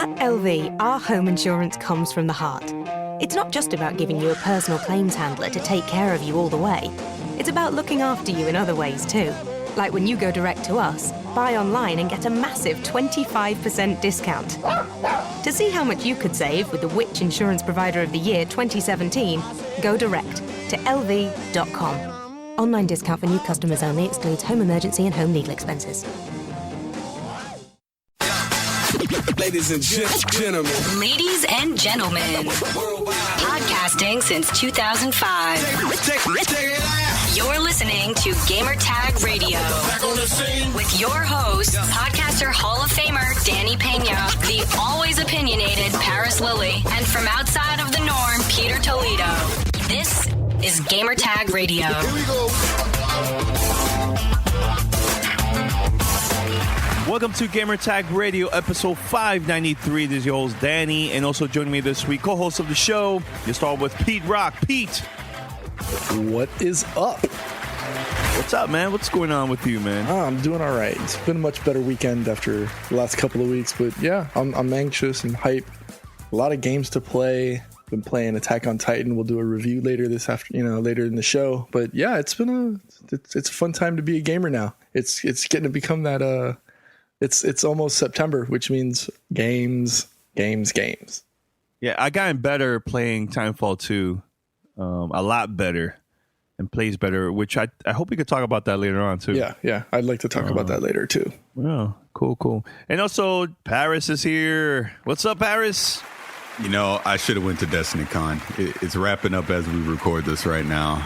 At LV, our home insurance comes from the heart. It's not just about giving you a personal claims handler to take care of you all the way. It's about looking after you in other ways too. Like when you go direct to us, buy online and get a massive 25% discount. To see how much you could save with the Which Insurance Provider of the Year 2017, go direct to lv.com. Online discount for new customers only, excludes home emergency and home legal expenses. Ladies and gentlemen. Ladies and gentlemen. Podcasting since 2005. You're listening to Gamertag Radio. With your host, podcaster Hall of Famer Danny Pena, the always opinionated Paris Lilly, and from outside of the norm, Peter Toledo. This is Gamertag Radio. Here we go. Welcome to Gamertag Radio, episode 593. This is your host, Danny, and also joining me this week, co-host of the show, you start with Pete Rock. Pete. What is up? What's up, man? What's going on with you, man? I'm doing all right. It's been a much better weekend after the last couple of weeks, but yeah, I'm anxious and hype. A lot of games to play. Been playing Attack on Titan. We'll do a review later later in the show. But yeah, it's a fun time to be a gamer now. It's getting to become that. It's almost September, which means games. Yeah, I gotten better playing Timefall 2. A lot better and plays better, which I hope we could talk about that later on too. Yeah. I'd like to talk about that later too. Oh, cool. And also Paris is here. What's up, Paris? You know, I should have went to Destiny Con. It's wrapping up as we record this right now.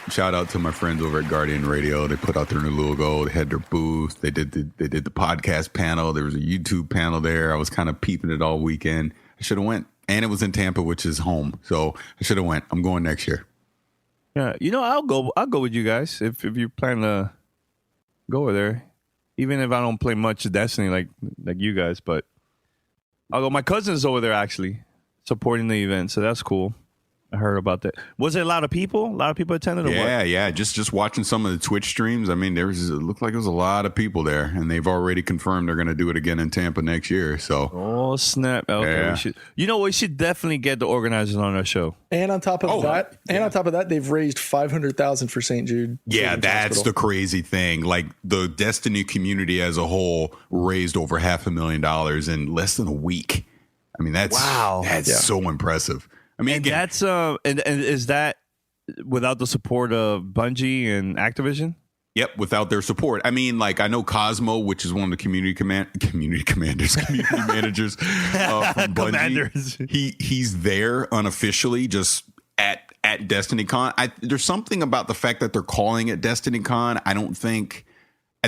Shout out to my friends over at Guardian Radio. They put out their new logo. They had their booth. They did the podcast panel. There was a YouTube panel there. I was kind of peeping it all weekend. I should have went. And it was in Tampa, which is home. So I should have went. I'm going next year. Yeah, I'll go with you guys if you plan to go over there. Even if I don't play much Destiny like you guys, but I'll go. My cousin's over there actually supporting the event, so that's cool. I heard about that. Was it a lot of people? A lot of people attended? Yeah. Just watching some of the Twitch streams. I mean, it looked like there was a lot of people there, and they've already confirmed they're going to do it again in Tampa next year. So, oh snap! Okay, yeah. We should definitely get the organizers on our show. And on top of that, they've raised $500,000 for St. Jude. Yeah, that's the crazy thing. Like the Destiny community as a whole raised over $500,000 in less than a week. I mean, that's so impressive. I mean, and that's and is that without the support of Bungie and Activision? Yep, without their support. I mean, like I know Cosmo, which is one of the community managers from Bungie. He's there unofficially, just at Destiny Con. There's something about the fact that they're calling it Destiny Con. I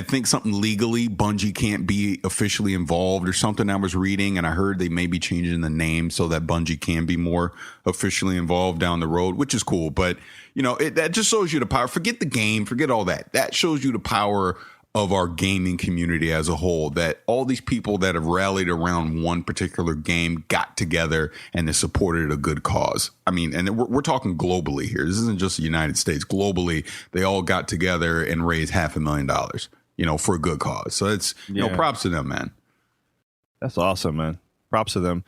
think something legally Bungie can't be officially involved or something I was reading, and I heard they may be changing the name so that Bungie can be more officially involved down the road, which is cool. But, that just shows you the power. Forget the game. Forget all that. That shows you the power of our gaming community as a whole, that all these people that have rallied around one particular game got together and they supported a good cause. I mean, and we're talking globally here. This isn't just the United States. Globally, they all got together and raised $500,000. For a good cause. So it's, props to them, man. That's awesome, man. Props to them.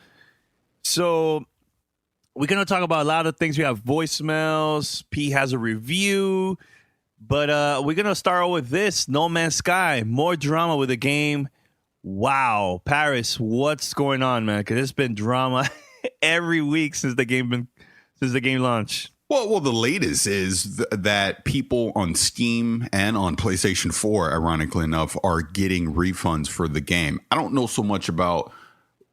So we're going to talk about a lot of things. We have voicemails. P has a review. But we're going to start with this. No Man's Sky. More drama with the game. Wow. Paris, what's going on, man? Because it's been drama every week since the game launched. Well, the latest is that people on Steam and on PlayStation 4, ironically enough, are getting refunds for the game. I don't know so much about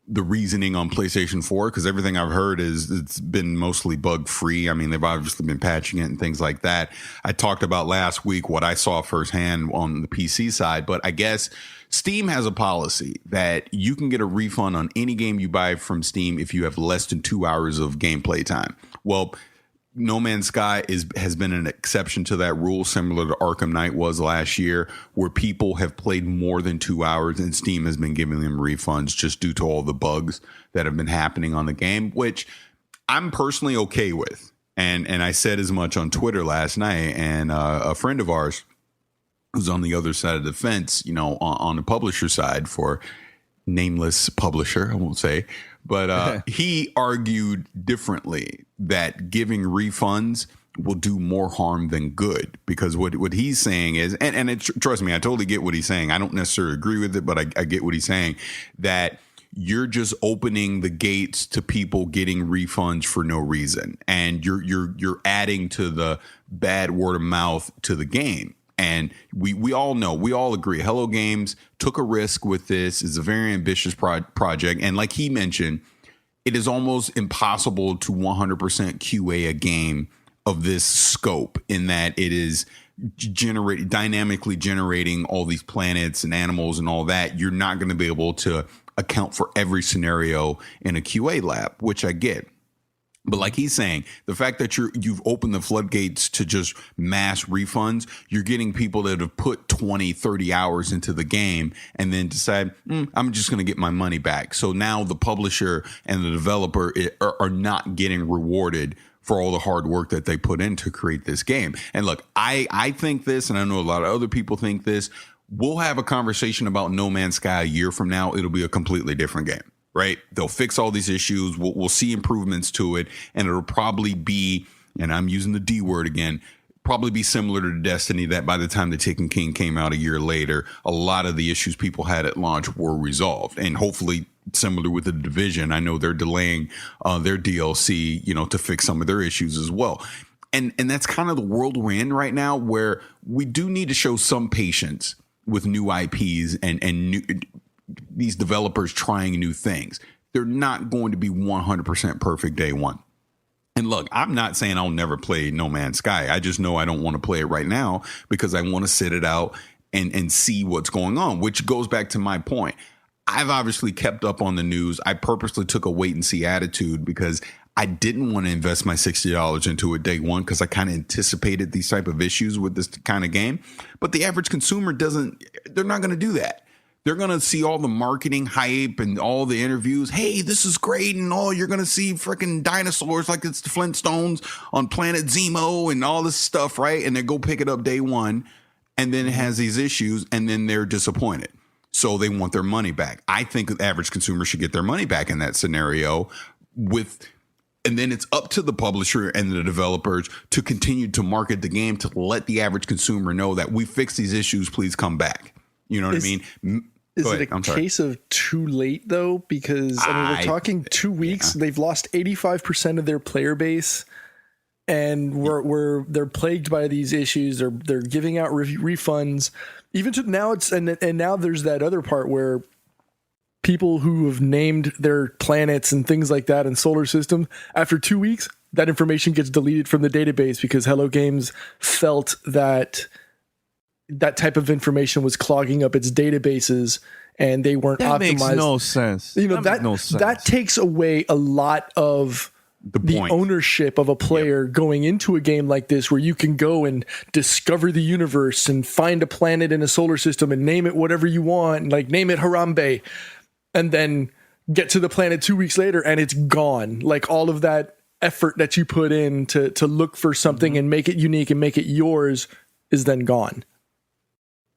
the reasoning on PlayStation 4 because everything I've heard is it's been mostly bug free. I mean, they've obviously been patching it and things like that. I talked about last week what I saw firsthand on the PC side, but I guess Steam has a policy that you can get a refund on any game you buy from Steam if you have less than 2 hours of gameplay time. Well, No Man's Sky has been an exception to that rule, similar to Arkham Knight was last year, where people have played more than 2 hours and Steam has been giving them refunds just due to all the bugs that have been happening on the game, which I'm personally okay with. And I said as much on Twitter last night, and a friend of ours who's on the other side of the fence, on the publisher side for nameless publisher, I won't say, but he argued differently that giving refunds will do more harm than good, because what he's saying is, and trust me, I totally get what he's saying. I don't necessarily agree with it, but I get what he's saying, that you're just opening the gates to people getting refunds for no reason, and you're adding to the bad word of mouth to the game. And we all know, we all agree, Hello Games took a risk with this. It's a very ambitious project, and like he mentioned, it is almost impossible to 100% QA a game of this scope, in that it is dynamically generating all these planets and animals and all that. You're not going to be able to account for every scenario in a QA lab, which I get. But like he's saying, the fact that you've opened the floodgates to just mass refunds, you're getting people that have put 20, 30 hours into the game and then decide, I'm just going to get my money back. So now the publisher and the developer are not getting rewarded for all the hard work that they put in to create this game. And look, I think this, and I know a lot of other people think this, we'll have a conversation about No Man's Sky a year from now. It'll be a completely different game, right? They'll fix all these issues. We'll see improvements to it, and it'll probably be, and I'm using the D word again, probably be similar to Destiny, that by the time the Taken King came out a year later, a lot of the issues people had at launch were resolved, and hopefully similar with the Division. I know they're delaying their DLC, to fix some of their issues as well. And that's kind of the world we're in right now, where we do need to show some patience with new IPs and new, these developers trying new things. They're not going to be 100% perfect day one. And look, I'm not saying I'll never play No Man's Sky. I just know I don't want to play it right now because I want to sit it out and see what's going on, which goes back to my point. I've obviously kept up on the news. I purposely took a wait and see attitude because I didn't want to invest my $60 into it day one, because I kind of anticipated these type of issues with this kind of game. But the average consumer they're not going to do that. They're going to see all the marketing hype and all the interviews. Hey, this is great. And you're going to see freaking dinosaurs like it's the Flintstones on Planet Zemo and all this stuff, right? And they go pick it up day one, and then it has these issues, and then they're disappointed. So they want their money back. I think the average consumer should get their money back in that scenario and then it's up to the publisher and the developers to continue to market the game, to let the average consumer know that we fixed these issues. Please come back. You know what I mean? Is it a case of too late, though? Because we're talking 2 weeks. Yeah. They've lost 85% of their player base, and they're plagued by these issues. They're giving out refunds. Even to now, and now there's that other part where people who have named their planets and things like that in solar system, after 2 weeks, that information gets deleted from the database because Hello Games felt that type of information was clogging up its databases and they weren't optimized. That makes no sense. That takes away a lot of the ownership of a player going into a game like this, where you can go and discover the universe and find a planet in a solar system and name it whatever you want, like name it Harambe, and then get to the planet 2 weeks later and it's gone. Like all of that effort that you put in to look for something and make it unique and make it yours is then gone.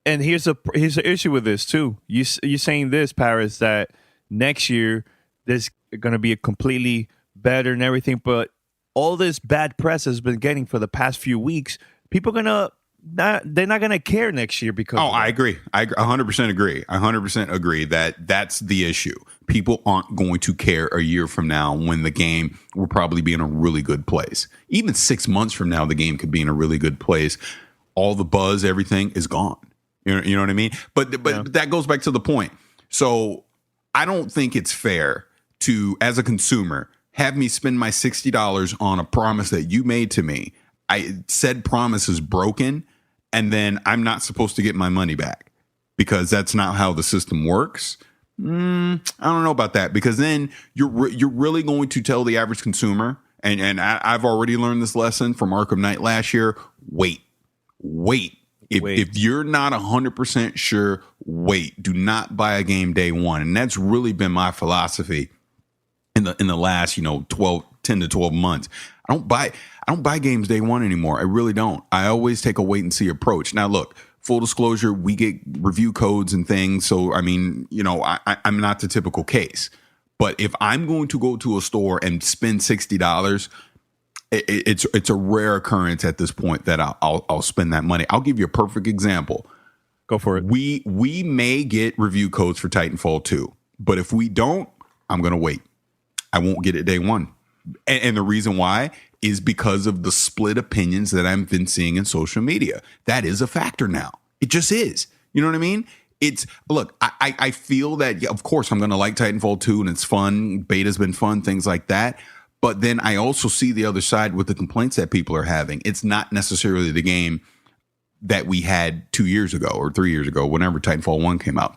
And here's an issue with this too. You're saying this, Paris, that next year there's going to be a completely better and everything, but all this bad press has been getting for the past few weeks, people they're not gonna care next year because I agree. I 100% agree. 100% agree that that's the issue. People aren't going to care a year from now when the game will probably be in a really good place. Even 6 months from now, the game could be in a really good place. All the buzz, everything is gone. You know what I mean? But that goes back to the point. So I don't think it's fair to, as a consumer, have me spend my $60 on a promise that you made to me. I said promise is broken, and then I'm not supposed to get my money back because that's not how the system works. I don't know about that, because then you're really going to tell the average consumer, and I've already learned this lesson from Arkham Knight last year. Wait. If you're not 100% sure, wait. Do not buy a game day one. And that's really been my philosophy in the last 10 to 12 months. I don't buy games day one anymore. I really don't. I always take a wait and see approach. Now look, full disclosure, we get review codes and things. So, I mean, you know, I'm not the typical case. But if I'm going to go to a store and spend $60, it's a rare occurrence at this point that I'll spend that money. I'll give you a perfect example. Go for it. We may get review codes for Titanfall 2, but if we don't, I'm going to wait. I won't get it day one. And the reason why is because of the split opinions that I've been seeing in social media. That is a factor now. It just is. You know what I mean? Look, I feel that, yeah, of course, I'm going to like Titanfall 2 and it's fun. Beta's been fun, things like that. But then I also see the other side with the complaints that people are having. It's not necessarily the game that we had 2 years ago or 3 years ago, whenever Titanfall 1 came out.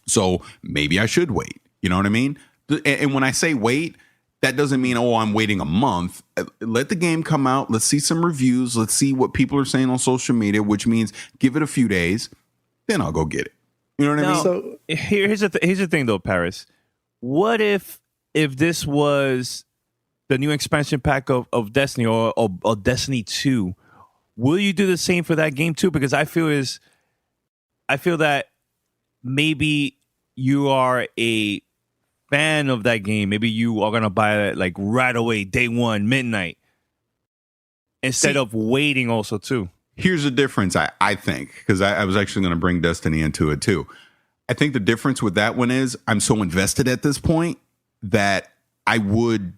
So maybe I should wait. You know what I mean? And when I say wait, that doesn't mean, oh, I'm waiting a month. Let the game come out. Let's see some reviews. Let's see what people are saying on social media, which means give it a few days. Then I'll go get it. You know what I mean? So here's the thing, though, Paris. What if this was the new expansion pack of Destiny or Destiny 2? Will you do the same for that game too? Because I feel that maybe you are a fan of that game. Maybe you are gonna buy it like right away, day one, midnight, instead of waiting also too. Here's the difference, I think, because I was actually going to bring Destiny into it too. I think the difference with that one is I'm so invested at this point that I would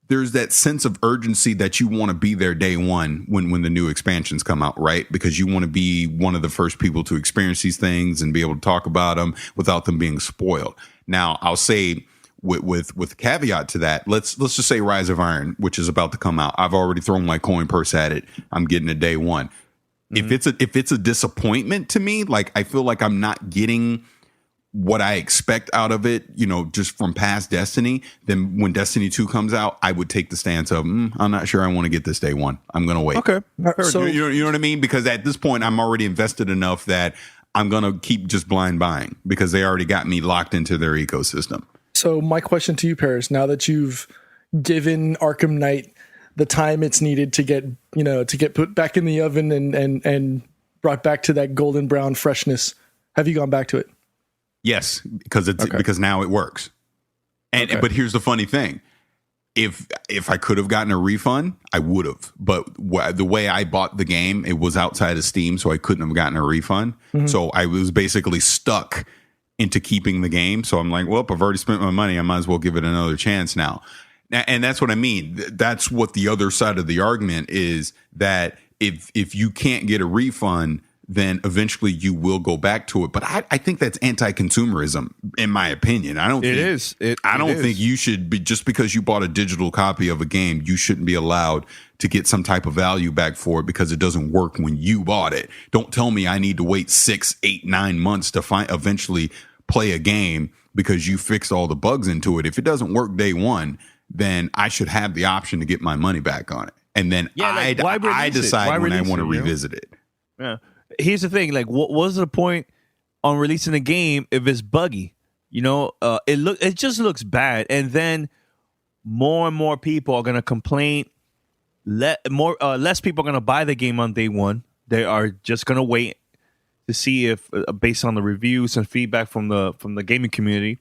there's that sense of urgency that you want to be there day one when the new expansions come out, right? Because you want to be one of the first people to experience these things and be able to talk about them without them being spoiled. Now, I'll say with caveat to that, let's just say Rise of Iron, which is about to come out. I've already thrown my coin purse at it. I'm getting it day one. Mm-hmm. If it's a disappointment to me, like I feel like I'm not getting what I expect out of it, you know, just from past Destiny, then when Destiny 2 comes out, I would take the stance of, I'm not sure I want to get this day one. I'm going to wait. Okay. So, you know what I mean? Because at this point, I'm already invested enough that I'm going to keep just blind buying because they already got me locked into their ecosystem. So my question to you, Paris, now that you've given Arkham Knight the time it's needed to get put back in the oven and brought back to that golden brown freshness, have you gone back to it? Yes, because now it works. But here's the funny thing. If I could have gotten a refund, I would have. But the way I bought the game, it was outside of Steam, so I couldn't have gotten a refund. Mm-hmm. So I was basically stuck into keeping the game. So I'm like, well, I've already spent my money. I might as well give it another chance now. And that's what I mean. That's what the other side of the argument is, that if you can't get a refund, then eventually you will go back to it. But I think that's anti-consumerism, in my opinion. I don't think you should be, just because you bought a digital copy of a game, you shouldn't be allowed to get some type of value back for it because it doesn't work when you bought it. Don't tell me I need to wait 6, 8, 9 months to eventually play a game because you fixed all the bugs into it. If it doesn't work day one, then I should have the option to get my money back on it. And then I decide when I want to revisit it. Yeah. Here's the thing, like, what's the point on releasing a game if it's buggy? You know, it just looks bad, and then more and more people are gonna complain. Less people are gonna buy the game on day one. They are just gonna wait to see if, based on the reviews and feedback from the gaming community.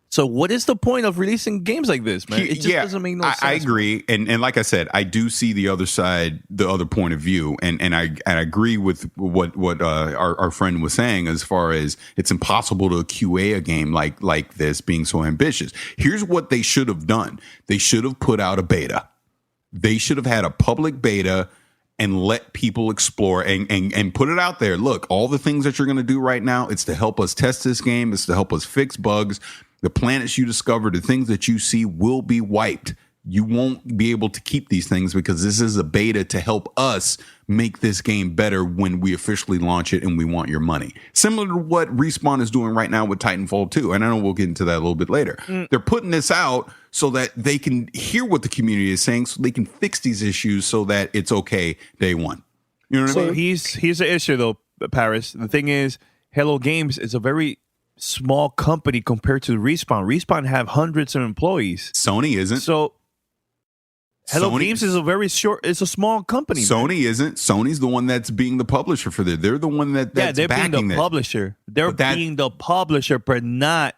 So what is the point of releasing games like this, man? It just doesn't make no sense. I agree. And like I said, I do see the other side, the other point of view. And I agree with what our friend was saying, as far as it's impossible to QA a game like this being so ambitious. Here's what they should have done. They should have put out a beta. They should have had a public beta and let people explore and put it out there. Look, all the things that you're going to do right now, it's to help us test this game. It's to help us fix bugs. The planets you discover, the things that you see will be wiped. You won't be able to keep these things because this is a beta to help us make this game better when we officially launch it and we want your money. Similar to what Respawn is doing right now with Titanfall 2. And I know we'll get into that a little bit later. They're putting this out so that they can hear what the community is saying, so they can fix these issues so that it's okay day one. You know what I mean? Here's the issue, though, Paris. The thing is, Hello Games is a very small company compared to Respawn. Respawn have hundreds of employees. Sony isn't. So Hello Games is it's a small company. Sony isn't. Sony's the one that's being the publisher for this. They're the one that's they're backing being the this. publisher. They're being the publisher, but not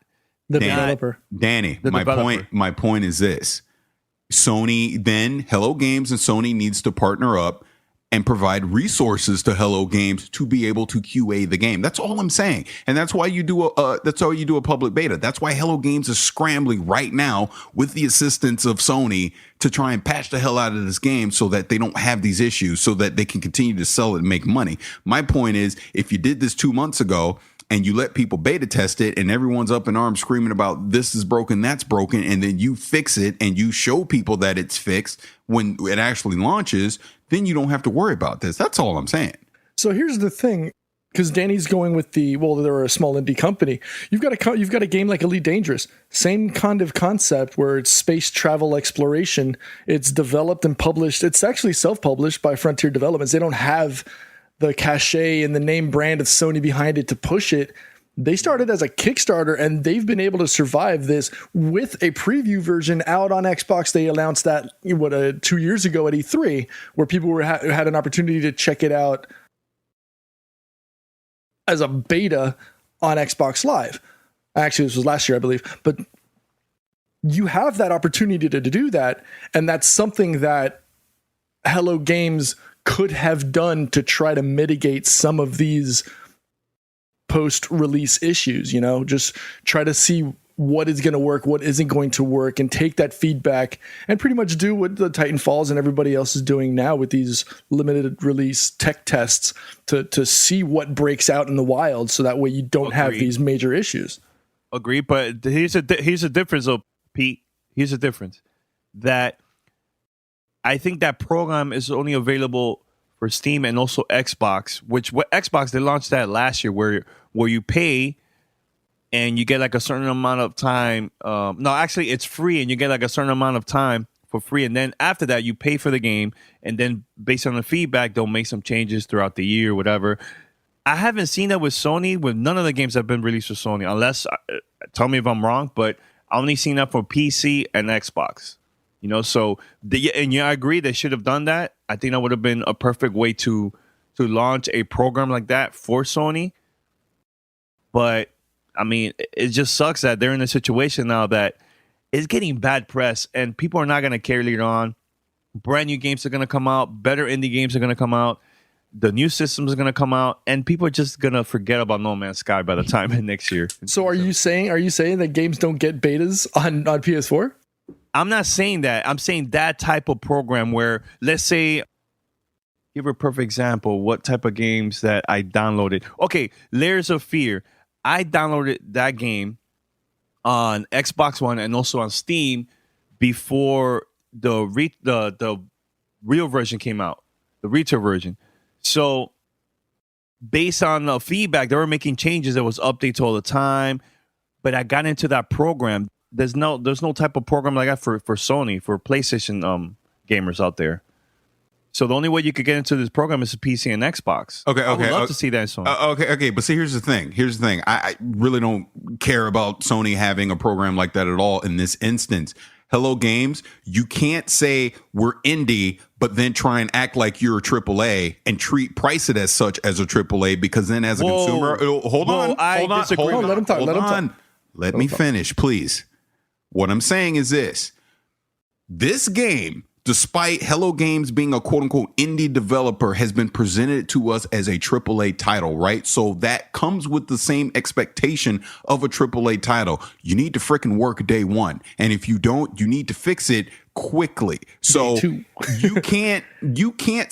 The developer. Danny, The developer. my point is this. Sony, then Hello Games and Sony needs to partner up and provide resources to Hello Games to be able to QA the game. That's all I'm saying. And that's why you do a public beta. That's why Hello Games is scrambling right now with the assistance of Sony to try and patch the hell out of this game so that they don't have these issues, so that they can continue to sell it and make money. My point is, if you did this 2 months ago and you let people beta test it and everyone's up in arms screaming about this is broken, that's broken, and then you fix it and you show people that it's fixed when it actually launches, then you don't have to worry about this. That's all I'm saying. So here's the thing, because Danny's going with they're a small indie company. You've got a game like Elite Dangerous, same kind of concept where it's space travel exploration. It's developed and published. It's actually self-published by Frontier Developments. They don't have the cachet and the name brand of Sony behind it to push it. They started as a Kickstarter, and they've been able to survive this with a preview version out on Xbox. They announced that 2 years ago at E3, where people had an opportunity to check it out as a beta on Xbox Live. Actually, this was last year, I believe. But you have that opportunity to do that, and that's something that Hello Games could have done to try to mitigate some of these post-release issues, just try to see what is going to work, what isn't going to work, and take that feedback and pretty much do what the Titanfalls and everybody else is doing now with these limited release tech tests to see what breaks out in the wild, so that way you don't have these major issues. Agree, but here's a difference, though, Pete. Here's the difference. That I think that program is only available for Steam and also Xbox, Xbox, they launched that last year where you pay and you get like a certain amount of time. No, actually it's free and you get like a certain amount of time for free. And then after that you pay for the game. And then based on the feedback, they'll make some changes throughout the year or whatever. I haven't seen that with Sony, with none of the games that have been released with Sony, unless, tell me if I'm wrong, but I only seen that for PC and Xbox. I agree they should have done that. I think that would have been a perfect way to launch a program like that for Sony. But I mean, it just sucks that they're in a situation now that is getting bad press, and people are not going to care later on. Brand new games are going to come out, better indie games are going to come out, the new systems are going to come out, and people are just going to forget about No Man's Sky by the time next year. So are you saying that games don't get betas on PS4? I'm not saying that. I'm saying that type of program where, let's say, give a perfect example, what type of games that I downloaded. Okay, Layers of Fear. I downloaded that game on Xbox One and also on Steam before the real version came out, the retail version. So based on the feedback, they were making changes. There was updates all the time, but I got into that program. There's no type of program like that for Sony, for PlayStation gamers out there. So the only way you could get into this program is a PC and Xbox. Okay. I would love to see that in Sony. Okay. But see, here's the thing. I really don't care about Sony having a program like that at all in this instance. Hello Games, you can't say we're indie, but then try and act like you're a AAA and price it as such as a AAA, because then as a consumer, hold on. Let him talk. Let me finish, please. What I'm saying is this game, despite Hello Games being a quote unquote indie developer, has been presented to us as a AAA title, right? So that comes with the same expectation of a AAA title. You need to freaking work day one. And if you don't, you need to fix it quickly. So you can't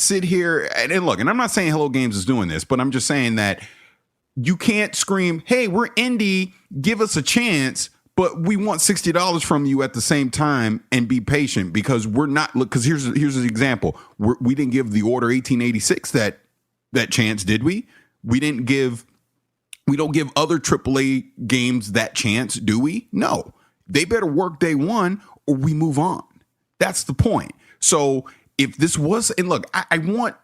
sit here and look, and I'm not saying Hello Games is doing this, but I'm just saying that you can't scream, hey, we're indie, give us a chance, but we want $60 from you at the same time, and be patient, because we're not. Look, because here's an example. We didn't give The Order 1886 that chance, did we? We don't give other AAA games that chance, do we? No. They better work day one or we move on. That's the point. So if this was, and look, I want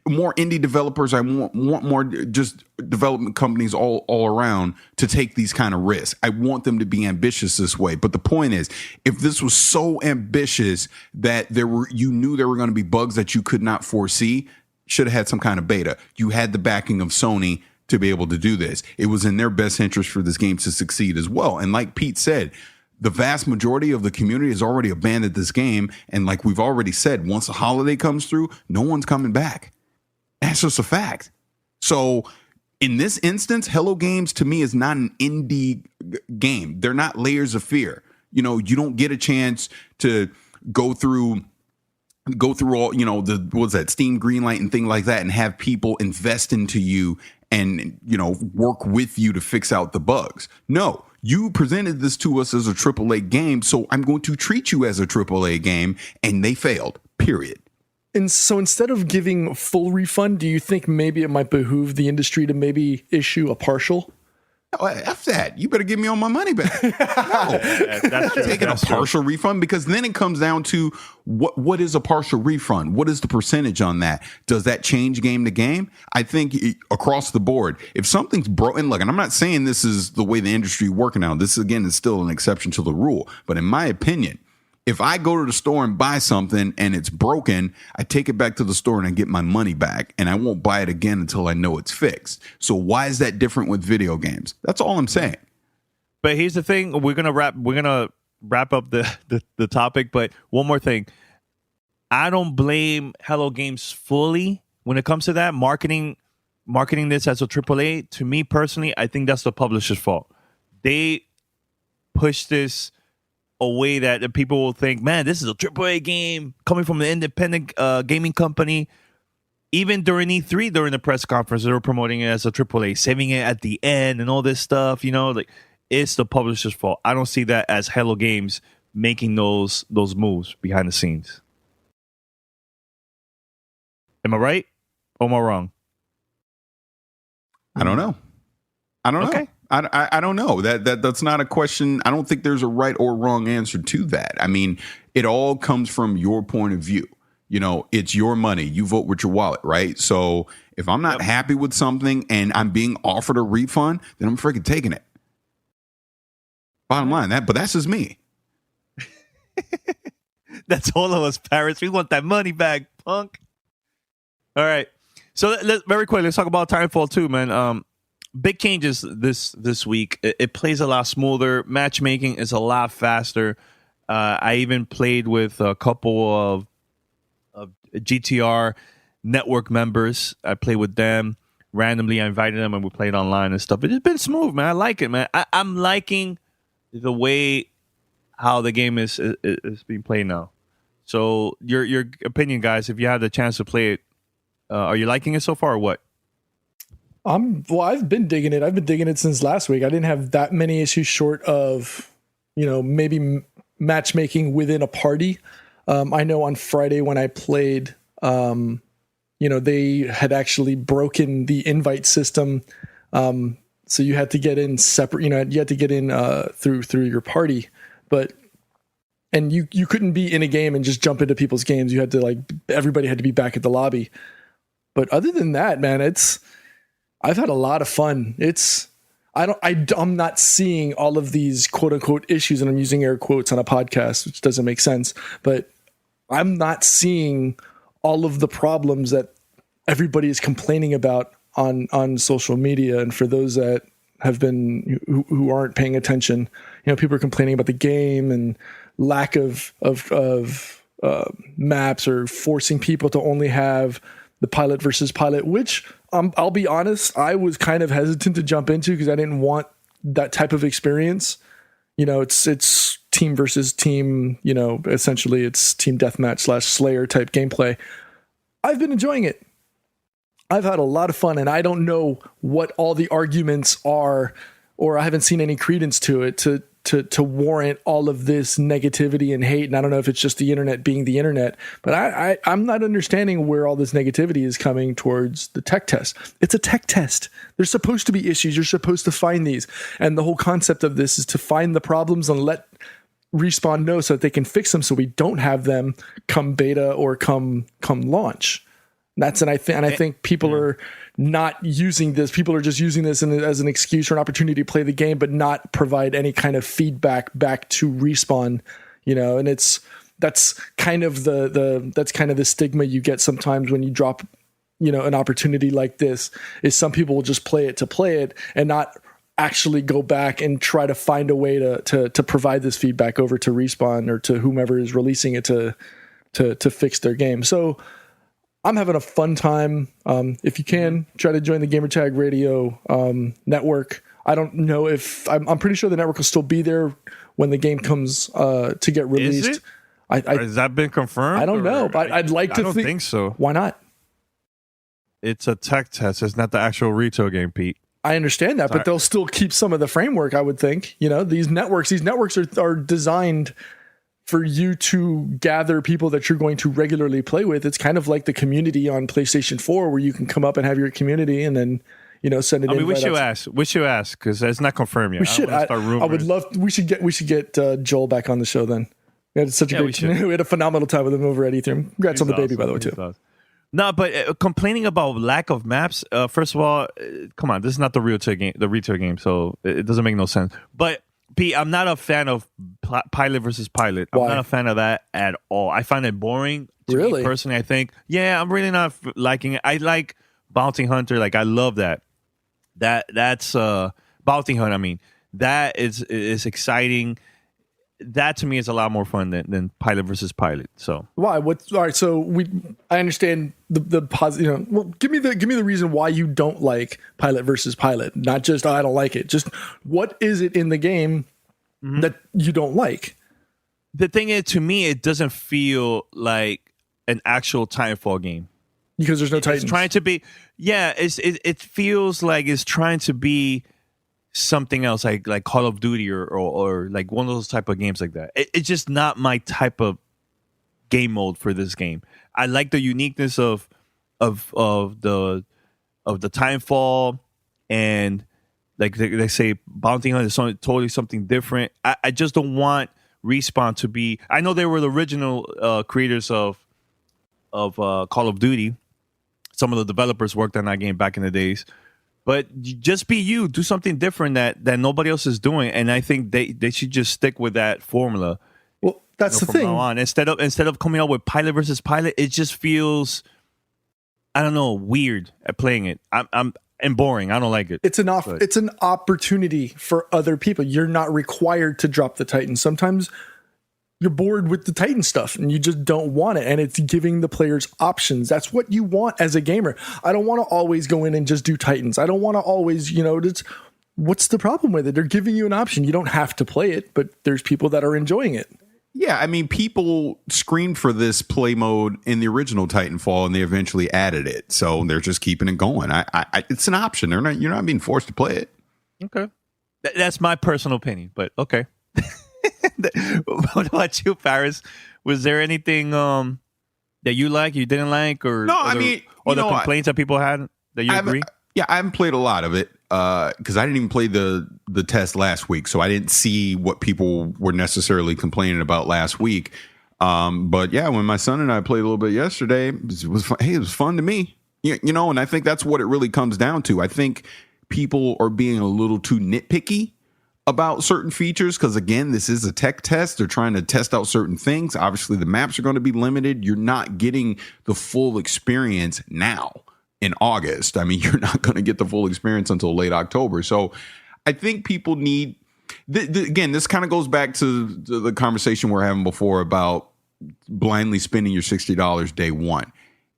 more indie developers. I want more just development companies all around to take these kind of risks. I want them to be ambitious this way. But the point is, if this was so ambitious that you knew there were going to be bugs that you could not foresee, should have had some kind of beta. You had the backing of Sony to be able to do this. It was in their best interest for this game to succeed as well. And like Pete said, the vast majority of the community has already abandoned this game. And like we've already said, once the holiday comes through, no one's coming back. That's just a fact. So in this instance, Hello Games to me is not an indie game. They're not Layers of Fear. You know, you don't get a chance to go through all, you know, what's that, Steam Greenlight and thing like that, and have people invest into you and, you know, work with you to fix out the bugs. No, you presented this to us as a AAA game, so I'm going to treat you as a AAA game, and they failed, period. And so instead of giving a full refund, do you think maybe it might behoove the industry to maybe issue a partial? Oh, F that. You better give me all my money back. No, That's true. taking a partial refund, because then it comes down to what is a partial refund? What is the percentage on that? Does that change game to game? I think across the board, if something's broken, look, and I'm not saying this is the way the industry is working now. This, again, is still an exception to the rule. But in my opinion, if I go to the store and buy something and it's broken, I take it back to the store and I get my money back, and I won't buy it again until I know it's fixed. So why is that different with video games? That's all I'm saying. But here's the thing: we're gonna wrap up the topic. But one more thing, I don't blame Hello Games fully when it comes to that marketing this as a AAA. To me personally, I think that's the publisher's fault. They push this a way that people will think, man, this is a AAA game coming from an independent gaming company. Even during E3, during the press conference, they were promoting it as a AAA, saving it at the end and all this stuff. You know, like, it's the publisher's fault. I don't see that as Hello Games making those moves behind the scenes. Am I right or am I wrong? I don't know. Okay. I don't know. That's not a question. I don't think there's a right or wrong answer to that. I mean, it all comes from your point of view. You know, it's your money. You vote with your wallet, right? So if I'm not happy with something and I'm being offered a refund, then I'm freaking taking it. Bottom line, but that's just me. That's all of us, Paris. We want that money back, punk. All right. So very quick, let's talk about Titanfall 2, man. Big changes this week. It plays a lot smoother. Matchmaking is a lot faster. I even played with a couple of GTR network members. I played with them randomly. I invited them and we played online and stuff. It's been smooth, man. I like it, man. I'm liking the way how the game is being played now. So your opinion, guys, if you have the chance to play it, are you liking it so far or what? I've been digging it. I've been digging it since last week. I didn't have that many issues short of, you know, maybe matchmaking within a party. I know on Friday when I played, you know, they had actually broken the invite system. So you had to get in separate, you know, you had to get in through your party, and you couldn't be in a game and just jump into people's games. You had to everybody had to be back at the lobby. But other than that, man, I've had a lot of fun. I'm not seeing all of these quote unquote issues, and I'm using air quotes on a podcast, which doesn't make sense, but I'm not seeing all of the problems that everybody is complaining about on social media. And for those that have been, who aren't paying attention, you know, people are complaining about the game and lack of maps, or forcing people to only have the pilot versus pilot, which I'll be honest, I was kind of hesitant to jump into because I didn't want that type of experience. You know, it's team versus team, you know, essentially it's team deathmatch / Slayer type gameplay. I've been enjoying it. I've had a lot of fun, and I don't know what all the arguments are, or I haven't seen any credence to it to warrant all of this negativity and hate. And I don't know if it's just the internet being the internet, but I'm not understanding where all this negativity is coming towards the tech test. It's a tech test. There's supposed to be issues. You're supposed to find these. And the whole concept of this is to find the problems and let Respawn know so that they can fix them, so we don't have them come beta or come launch. I think people are not using this. People are just using this as an excuse or an opportunity to play the game, but not provide any kind of feedback back to Respawn. And that's kind of the stigma you get sometimes when you drop, an opportunity like this. Is some people will just play it to play it and not actually go back and try to find a way to provide this feedback over to Respawn or to whomever is releasing it to fix their game. So I'm having a fun time. If you can, try to join the Gamertag Radio network. I don't know if I'm pretty sure the network will still be there when the game comes to get released. Is it? Has that been confirmed? I don't know, but I'd like to. I don't think so. Why not? It's a tech test. It's not the actual retail game, Pete. I understand that, but they'll still keep some of the framework. I would think. These networks are designed for you to gather people that you're going to regularly play with. It's kind of like the community on PlayStation 4, where you can come up and have your community, and then send it. I mean, we should ask because it's not confirmed yet. We should. I would love. We should get Joel back on the show then. We had such a great. We had a phenomenal time with him over at Ethereum. Congrats on the baby, by the way, too. No, but complaining about lack of maps. First of all, come on, this is not the retail game, so it doesn't make no sense. But Pete, I'm not a fan of pilot versus pilot. I'm not a fan of that at all. I find it boring. Really? Me personally, I think, I'm really not liking it. I like Bounty Hunter. Like, I love that. That's Bounty Hunt. I mean, that is exciting. That to me is a lot more fun than pilot versus pilot. So why? All right. So I understand the positive. Well, give me the reason why you don't like pilot versus pilot. Not just I don't like it. Just what is it in the game that you don't like? The thing is, to me, it doesn't feel like an actual Titanfall game because there's no Titans. It's trying to be. Yeah, it feels like it's trying to be something else, like Call of Duty or like one of those type of games like that. It's just not my type of game mode for this game. I like the uniqueness of the Titanfall, and like they say Bounty Hunt is totally something different. I just don't want Respawn to be. I know they were the original creators of Call of Duty. Some of the developers worked on that game back in the days. But just be you. Do something different that nobody else is doing. And I think they should just stick with that formula. Well, that's the thing. Now on. Instead of coming out with pilot versus pilot, it just feels, I don't know, weird at playing it. And boring. I don't like it. It's an opportunity for other people. You're not required to drop the Titan. Sometimes you're bored with the Titan stuff and you just don't want it. And it's giving the players options. That's what you want as a gamer. I don't want to always go in and just do Titans. I don't want to always, what's the problem with it? They're giving you an option. You don't have to play it, but there's people that are enjoying it. Yeah, I mean, people screamed for this play mode in the original Titanfall, and they eventually added it. So they're just keeping it going. It's an option. You're not being forced to play it. Okay, that's my personal opinion, but okay. What about you, Paris? Was there anything that you didn't like, or no? The complaints that people had that you agree? Yeah, I haven't played a lot of it because I didn't even play the test last week, so I didn't see what people were necessarily complaining about last week. But yeah, when my son and I played a little bit yesterday, it was fun. Hey, it was fun to me. And I think that's what it really comes down to. I think people are being a little too nitpicky about certain features because, again, this is a tech test. They're trying to test out certain things. Obviously, the maps are going to be limited. You're not getting the full experience now in August. I mean, you're not going to get the full experience until late October. So I think people need, again, this kind of goes back to the conversation we were having before about blindly spending your $60 day one.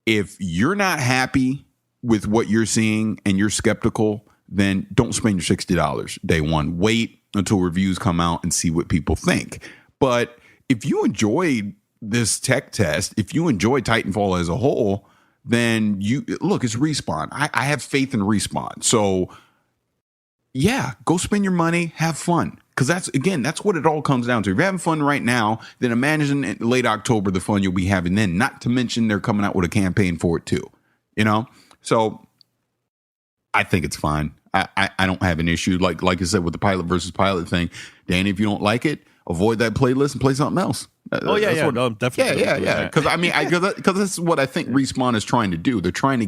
If you're not happy with what you're seeing and you're skeptical, then don't spend your $60 day one. Wait until reviews come out and see what people think. But if you enjoyed this tech test, if you enjoy Titanfall as a whole, then it's Respawn. I have faith in Respawn. So yeah, go spend your money, have fun. Because that's what it all comes down to. If you're having fun right now, then imagine in late October the fun you'll be having then. Not to mention they're coming out with a campaign for it too. So I think it's fine. I don't have an issue. Like I said, with the pilot versus pilot thing, Danny, if you don't like it, avoid that playlist and play something else. No, definitely. Yeah. Because I mean, because this is what I think Respawn is trying to do. They're trying to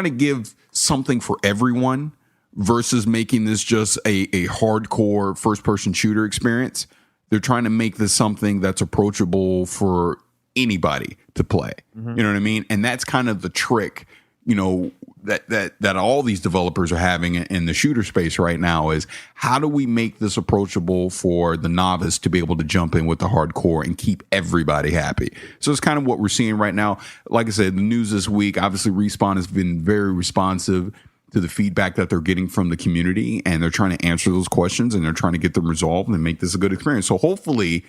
give something for everyone versus making this just a hardcore first person shooter experience. They're trying to make this something that's approachable for anybody to play. You know what I mean? And that's kind of the trick, that all these developers are having in the shooter space right now is how do we make this approachable for the novice to be able to jump in with the hardcore and keep everybody happy. So it's kind of what we're seeing right now. Like I said, the news this week, obviously Respawn has been very responsive to the feedback that they're getting from the community, and they're trying to answer those questions and they're trying to get them resolved and make this a good experience. So hopefully,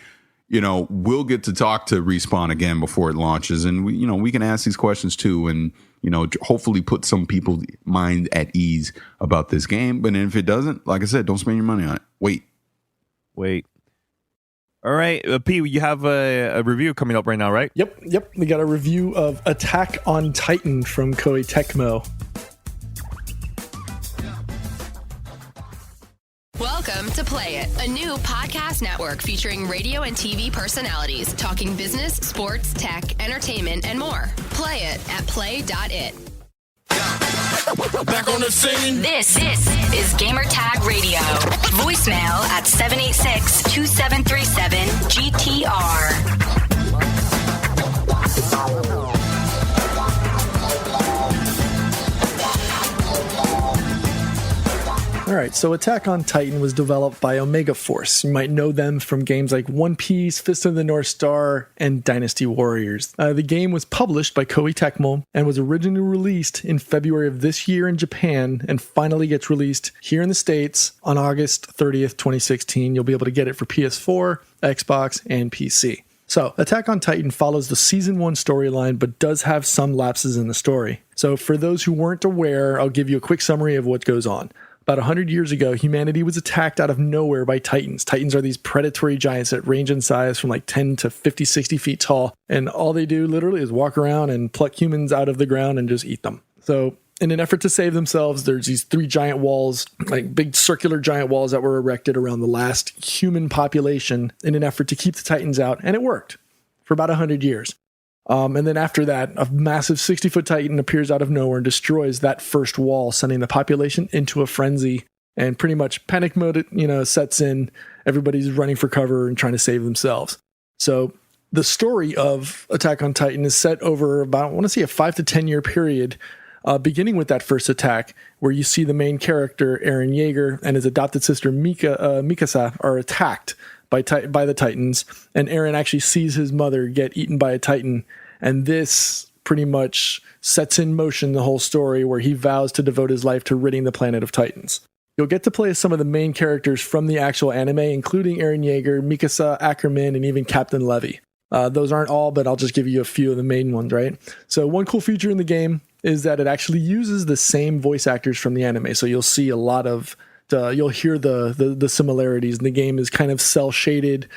we'll get to talk to Respawn again before it launches, and we can ask these questions too, and hopefully put some people's mind at ease about this game. But if it doesn't, like I said, don't spend your money on it. Wait. All right, P, you have a review coming up right now, right? Yep. We got a review of Attack on Titan from Koei Tecmo. Welcome to Play It, a new podcast network featuring radio and TV personalities talking business, sports, tech, entertainment, and more. Play it at play.it. Back on the scene. This is Gamertag Radio. Voicemail at 786-2737-GTR. All right, so Attack on Titan was developed by Omega Force. You might know them from games like One Piece, Fist of the North Star, and Dynasty Warriors. The game was published by Koei Tecmo and was originally released in February of this year in Japan and finally gets released here in the States on August 30th, 2016. You'll be able to get it for PS4, Xbox, and PC. So, Attack on Titan follows the Season 1 storyline, but does have some lapses in the story. So, for those who weren't aware, I'll give you a quick summary of what goes on. About 100 years ago, humanity was attacked out of nowhere by Titans. Titans are these predatory giants that range in size from like 10 to 50, 60 feet tall. And all they do literally is walk around and pluck humans out of the ground and just eat them. So in an effort to save themselves, there's these 3 giant walls, like big circular giant walls that were erected around the last human population in an effort to keep the Titans out. And it worked for about 100 years. And then after that, a massive 60-foot Titan appears out of nowhere and destroys that first wall, sending the population into a frenzy. And pretty much panic mode, sets in. Everybody's running for cover and trying to save themselves. So the story of Attack on Titan is set over about, I want to say, a 5 to 10 year period, beginning with that first attack, where you see the main character, Eren Yeager, and his adopted sister, Mikasa, are attacked by the Titans, and Eren actually sees his mother get eaten by a Titan, and this pretty much sets in motion the whole story where he vows to devote his life to ridding the planet of Titans. You'll get to play as some of the main characters from the actual anime, including Eren Yeager, Mikasa, Ackerman, and even Captain Levy. Those aren't all, but I'll just give you a few of the main ones, right? So one cool feature in the game is that it actually uses the same voice actors from the anime, so you'll see a lot of you'll hear the similarities. And the game is kind of cell shaded,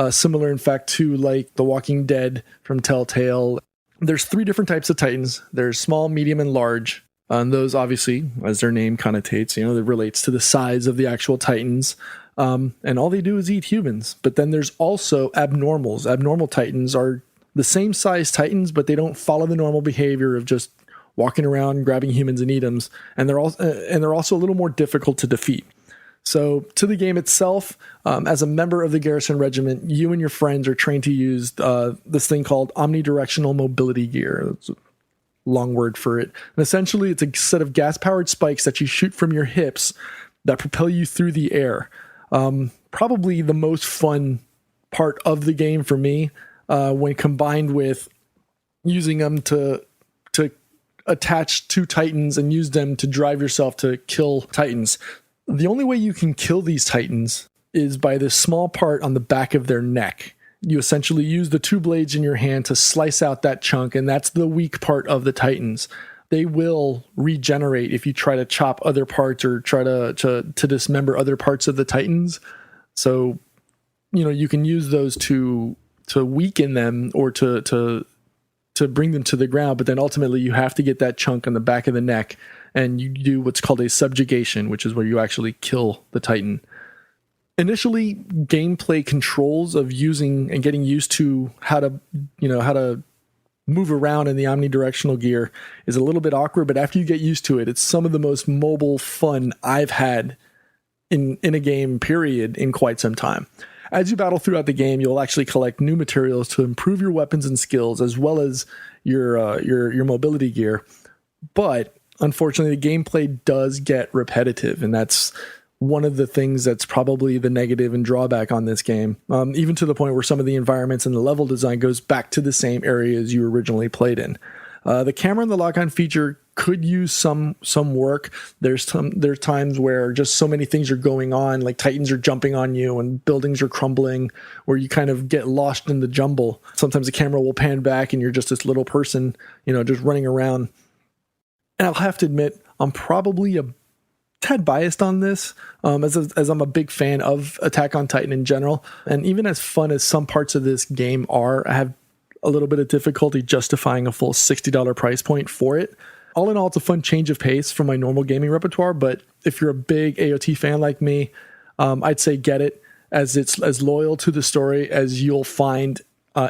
similar in fact to like The Walking Dead from Telltale. There's 3 different types of Titans. There's small, medium, and large. And those obviously, as their name connotates, that relates to the size of the actual Titans. And all they do is eat humans. But then there's also abnormals. Abnormal Titans are the same size Titans, but they don't follow the normal behavior of just walking around, grabbing humans and eat them, and they're also a little more difficult to defeat. So to the game itself, as a member of the Garrison Regiment, you and your friends are trained to use this thing called omnidirectional mobility gear. That's a long word for it. And essentially, it's a set of gas-powered spikes that you shoot from your hips that propel you through the air. Probably the most fun part of the game for me, when combined with using them to attach to Titans and use them to drive yourself to kill Titans. The only way you can kill these Titans is by this small part on the back of their neck. You essentially use the 2 blades in your hand to slice out that chunk, and that's the weak part of the Titans. They will regenerate if you try to chop other parts or try to dismember other parts of the Titans. So, you can use those to weaken them or to bring them to the ground, but then ultimately you have to get that chunk on the back of the neck, and you do what's called a subjugation, which is where you actually kill the Titan. initially, gameplay controls of using and getting used to how to move around in the omnidirectional gear is a little bit awkward, but after you get used to it, it's some of the most mobile fun I've had in a game, period, in quite some time. As you battle throughout the game, you'll actually collect new materials to improve your weapons and skills, as well as your mobility gear. But unfortunately, the gameplay does get repetitive, and that's one of the things that's probably the negative and drawback on this game, even to the point where some of the environments and the level design goes back to the same areas you originally played in. The camera and the lock-on feature could use some work. There's times where just so many things are going on, like Titans are jumping on you and buildings are crumbling, where you kind of get lost in the jumble. Sometimes the camera will pan back and you're just this little person, just running around. And I'll have to admit, I'm probably a tad biased on this, as I'm a big fan of Attack on Titan in general. And even as fun as some parts of this game are, I have a little bit of difficulty justifying a full $60 price point for it. All in all, it's a fun change of pace from my normal gaming repertoire, but if you're a big AOT fan like me, I'd say get it, as it's as loyal to the story as you'll find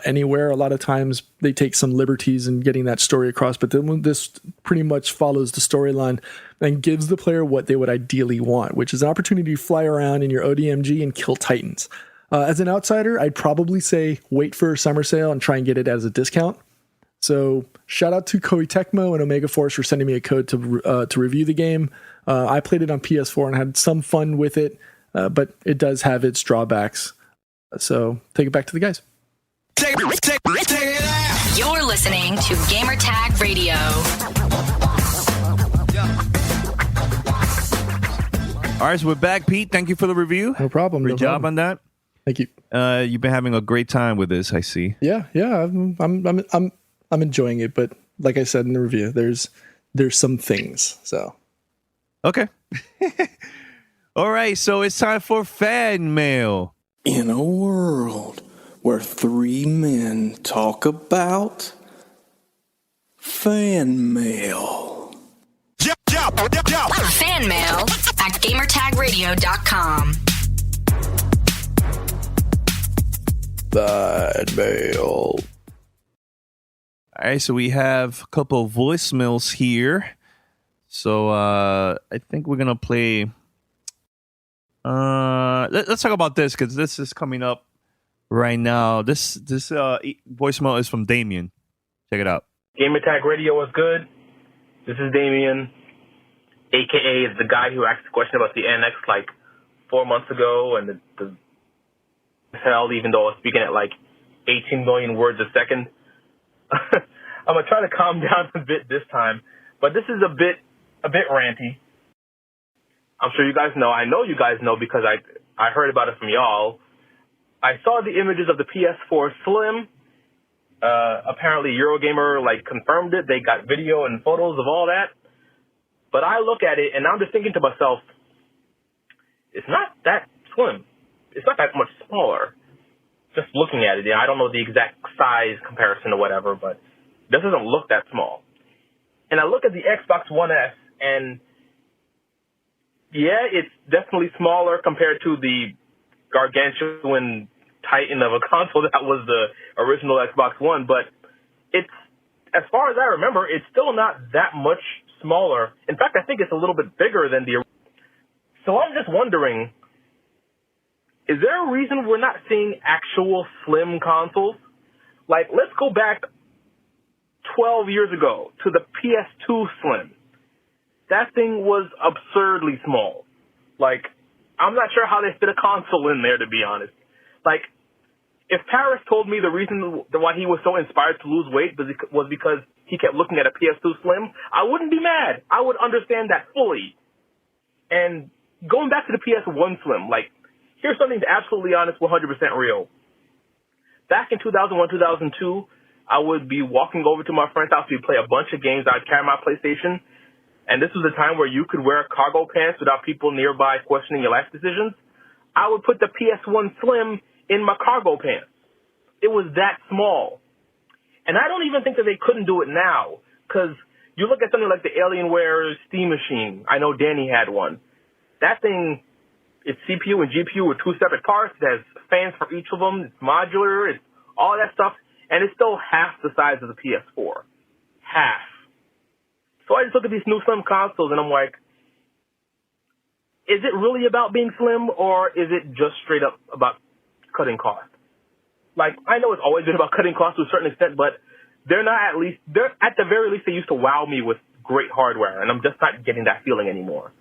anywhere. A lot of times they take some liberties in getting that story across, but then this pretty much follows the storyline and gives the player what they would ideally want, which is an opportunity to fly around in your ODMG and kill Titans. As an outsider, I'd probably say wait for a summer sale and try and get it as a discount. So shout out to Koei Tecmo and Omega Force for sending me a code to review the game. I played it on PS4 and had some fun with it, but it does have its drawbacks. So take it back to the guys. You're listening to Gamertag Radio. All right, so we're back, Pete. Thank you for the review. No problem. Great job on that. Thank you. You've been having a great time with this, I see. Yeah. I'm enjoying it, but like I said in the review, there's some things. So okay. All right, so it's time for fan mail. In a world where three men talk about fan mail. Fan mail at gamertagradio.com. Fan mail. All right, so we have a couple of voicemails here. So I think we're going to play... let's talk about this, because this is coming up right now. This voicemail is from Damien. Check it out. Gamertag Radio is good. This is Damien, a.k.a. the guy who asked the question about the NX like 4 months ago, and the hell, even though I was speaking at like 18 million words a second. I'm going to try to calm down a bit this time, but this is a bit ranty. I'm sure you guys know. I know you guys know because I heard about it from y'all. I saw the images of the PS4 Slim. Apparently Eurogamer confirmed it. They got video and photos of all that. But I look at it and I'm just thinking to myself, it's not that slim. It's not that much smaller. Just looking at it, I don't know the exact size comparison or whatever, but it doesn't look that small. And I look at the Xbox One S, and yeah, it's definitely smaller compared to the gargantuan titan of a console that was the original Xbox One, but it's, as far as I remember, it's still not that much smaller. In fact, I think it's a little bit bigger than the... So I'm just wondering, is there a reason we're not seeing actual slim consoles? Let's go back 12 years ago to the PS2 Slim. That thing was absurdly small. I'm not sure how they fit a console in there, to be honest. If Paris told me the reason why he was so inspired to lose weight was because he kept looking at a PS2 Slim, I wouldn't be mad. I would understand that fully. And going back to the PS1 Slim, here's something absolutely honest, 100% real. Back in 2001, 2002, I would be walking over to my friend's house. We'd play a bunch of games. I'd carry my PlayStation. And this was a time where you could wear cargo pants without people nearby questioning your life decisions. I would put the PS1 Slim in my cargo pants. It was that small. And I don't even think that they couldn't do it now. Because you look at something like the Alienware Steam Machine. I know Danny had one. That thing its CPU and GPU were two separate parts. It has fans for each of them. It's modular. It's all that stuff. And it's still half the size of the PS4. Half. So I just look at these new slim consoles and I'm like, is it really about being slim or is it just straight up about cutting costs? Like, I know it's always been about cutting costs to a certain extent, but they're at the very least, they used to wow me with great hardware, and I'm just not getting that feeling anymore.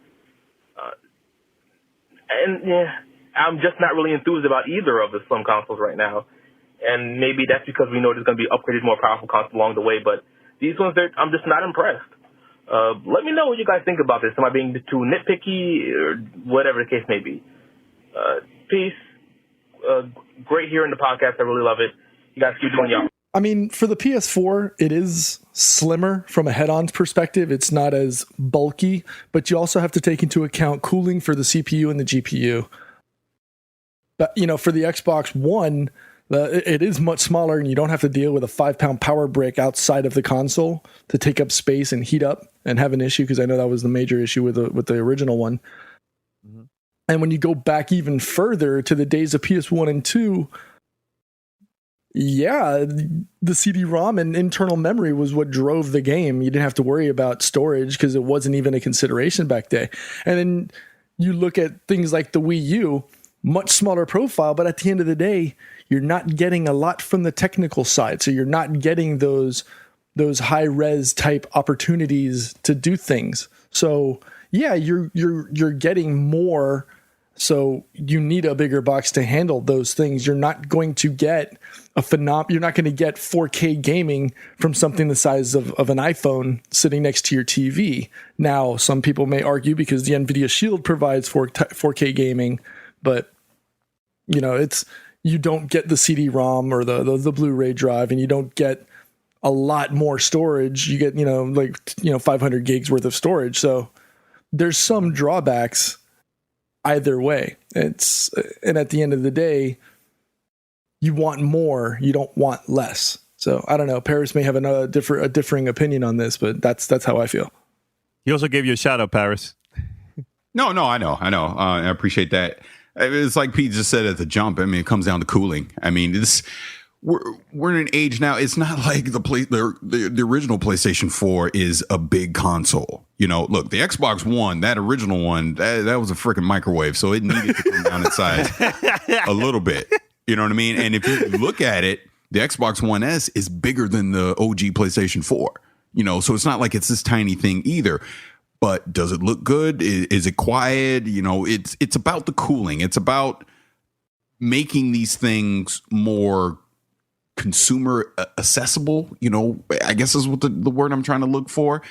I'm just not really enthused about either of the slim consoles right now. And maybe that's because we know there's going to be upgraded, more powerful consoles along the way, but these ones, I'm just not impressed. Let me know what you guys think about this. Am I being too nitpicky or whatever the case may be? Peace. Great hearing the podcast. I really love it. You guys keep doing y'all. I mean, for the PS4, it is slimmer from a head-on perspective. It's not as bulky, but you also have to take into account cooling for the CPU and the GPU. But, for the Xbox One, it is much smaller, and you don't have to deal with a 5-pound power brick outside of the console to take up space and heat up and have an issue, because I know that was the major issue with the original one. Mm-hmm. And when you go back even further to the days of PS1 and 2, yeah, the CD-ROM and internal memory was what drove the game. You didn't have to worry about storage because it wasn't even a consideration back then. And then you look at things like the Wii U, much smaller profile, but at the end of the day, you're not getting a lot from the technical side. So you're not getting those high-res type opportunities to do things. So yeah, you're getting more. So you need a bigger box to handle those things. You're not going to get you're not going to get 4K gaming from something the size of an iPhone sitting next to your TV. Now, some people may argue because the NVIDIA Shield provides 4K gaming, but you don't get the CD-ROM or the Blu-ray drive, and you don't get a lot more storage. You get 500 gigs worth of storage. So there's some drawbacks either way. And at the end of the day, you want more, you don't want less. So I don't know. Paris may have a differing opinion on this, but that's how I feel. He also gave you a shout out, Paris. No, I know. I appreciate that. It's like Pete just said at the jump. I mean, it comes down to cooling. I mean, we're in an age now. It's not like the original PlayStation 4 is a big console. Look, the Xbox One, that original one, that was a freaking microwave, so it needed to come down in size a little bit. You know what I mean? And if you look at it, the Xbox One S is bigger than the OG PlayStation 4. So it's not like it's this tiny thing either. But does it look good? Is it quiet? It's about the cooling. It's about making these things more consumer accessible. I guess is what the word I'm trying to look for.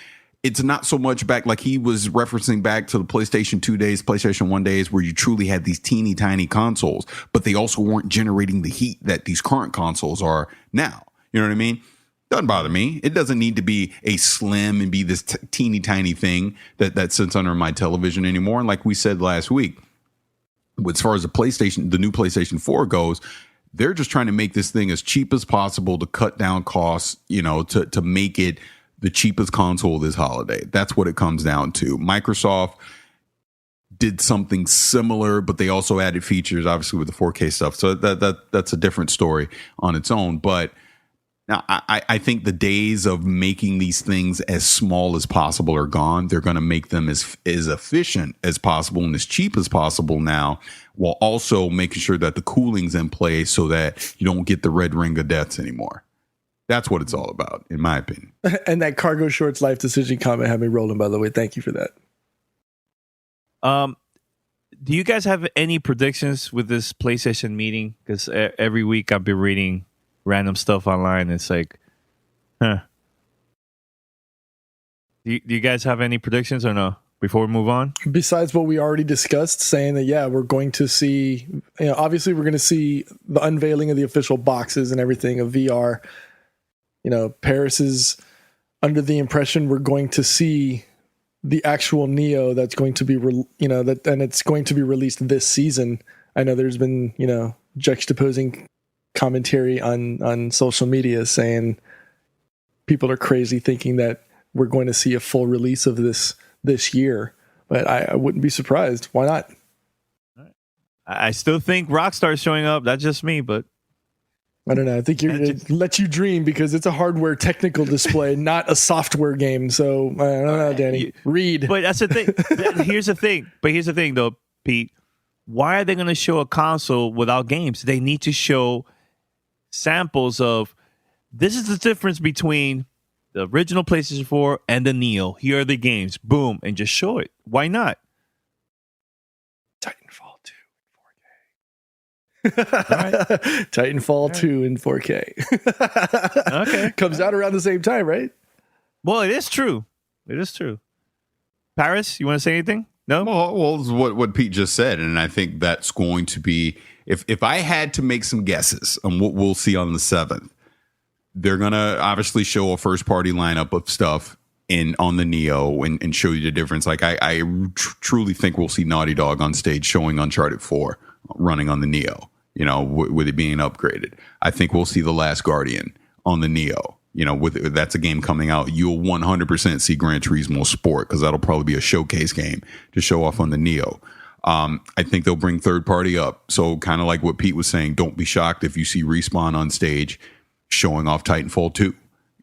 It's not so much back, like he was referencing back to the PlayStation 2 days, PlayStation 1 days, where you truly had these teeny tiny consoles, but they also weren't generating the heat that these current consoles are now. You know what I mean? Doesn't bother me. It doesn't need to be a slim and be this teeny tiny thing that sits under my television anymore. And like we said last week, as far as the new PlayStation 4 goes, they're just trying to make this thing as cheap as possible to cut down costs, to make it the cheapest console this holiday. That's what it comes down to. Microsoft did something similar, but they also added features, obviously, with the 4K stuff. So that's a different story on its own. But now, I think the days of making these things as small as possible are gone. They're going to make them as efficient as possible and as cheap as possible now, while also making sure that the cooling's in place so that you don't get the red ring of deaths anymore. That's what it's all about, in my opinion. And that cargo shorts life decision comment had me rolling, by the way. Thank you for that. Do you guys have any predictions with this PlayStation meeting? Because every week I've been reading random stuff online. It's like, Do you guys have any predictions or no? Before we move on? Besides what we already discussed, saying that, yeah, we're going to see, obviously we're going to see the unveiling of the official boxes and everything of VR. Paris is under the impression we're going to see the actual Neo that's going to be, and it's going to be released this season. I know there's been, juxtaposing commentary on social media saying people are crazy thinking that we're going to see a full release of this year, but I wouldn't be surprised. Why not? All right. I still think Rockstar's showing up. That's just me, but I don't know. I think you're going to let you dream because it's a hardware technical display, not a software game. So I don't know, Danny. Read. But that's the thing. Here's the thing. But here's the thing, though, Pete. Why are they going to show a console without games? They need to show samples of. This is the difference between the original PlayStation 4 and the Neo. Here are the games. Boom, and just show it. Why not? Titanfall 2 in 4K. All right. Titanfall 2 in 4K. Okay. Comes out around the same time, right? Well, it is true. It is true. Paris, you want to say anything? No? Well, it's what Pete just said, and I think that's going to be if I had to make some guesses on what we'll see on the 7th, they're gonna obviously show a first party lineup of stuff on the Neo and show you the difference. Like I truly think we'll see Naughty Dog on stage showing Uncharted 4 running on the Neo, with it being upgraded. I think we'll see The Last Guardian on the Neo. That's a game coming out. You'll 100% see Gran Turismo Sport because that'll probably be a showcase game to show off on the Neo. I think they'll bring third party up. So kind of like what Pete was saying, don't be shocked if you see Respawn on stage showing off Titanfall 2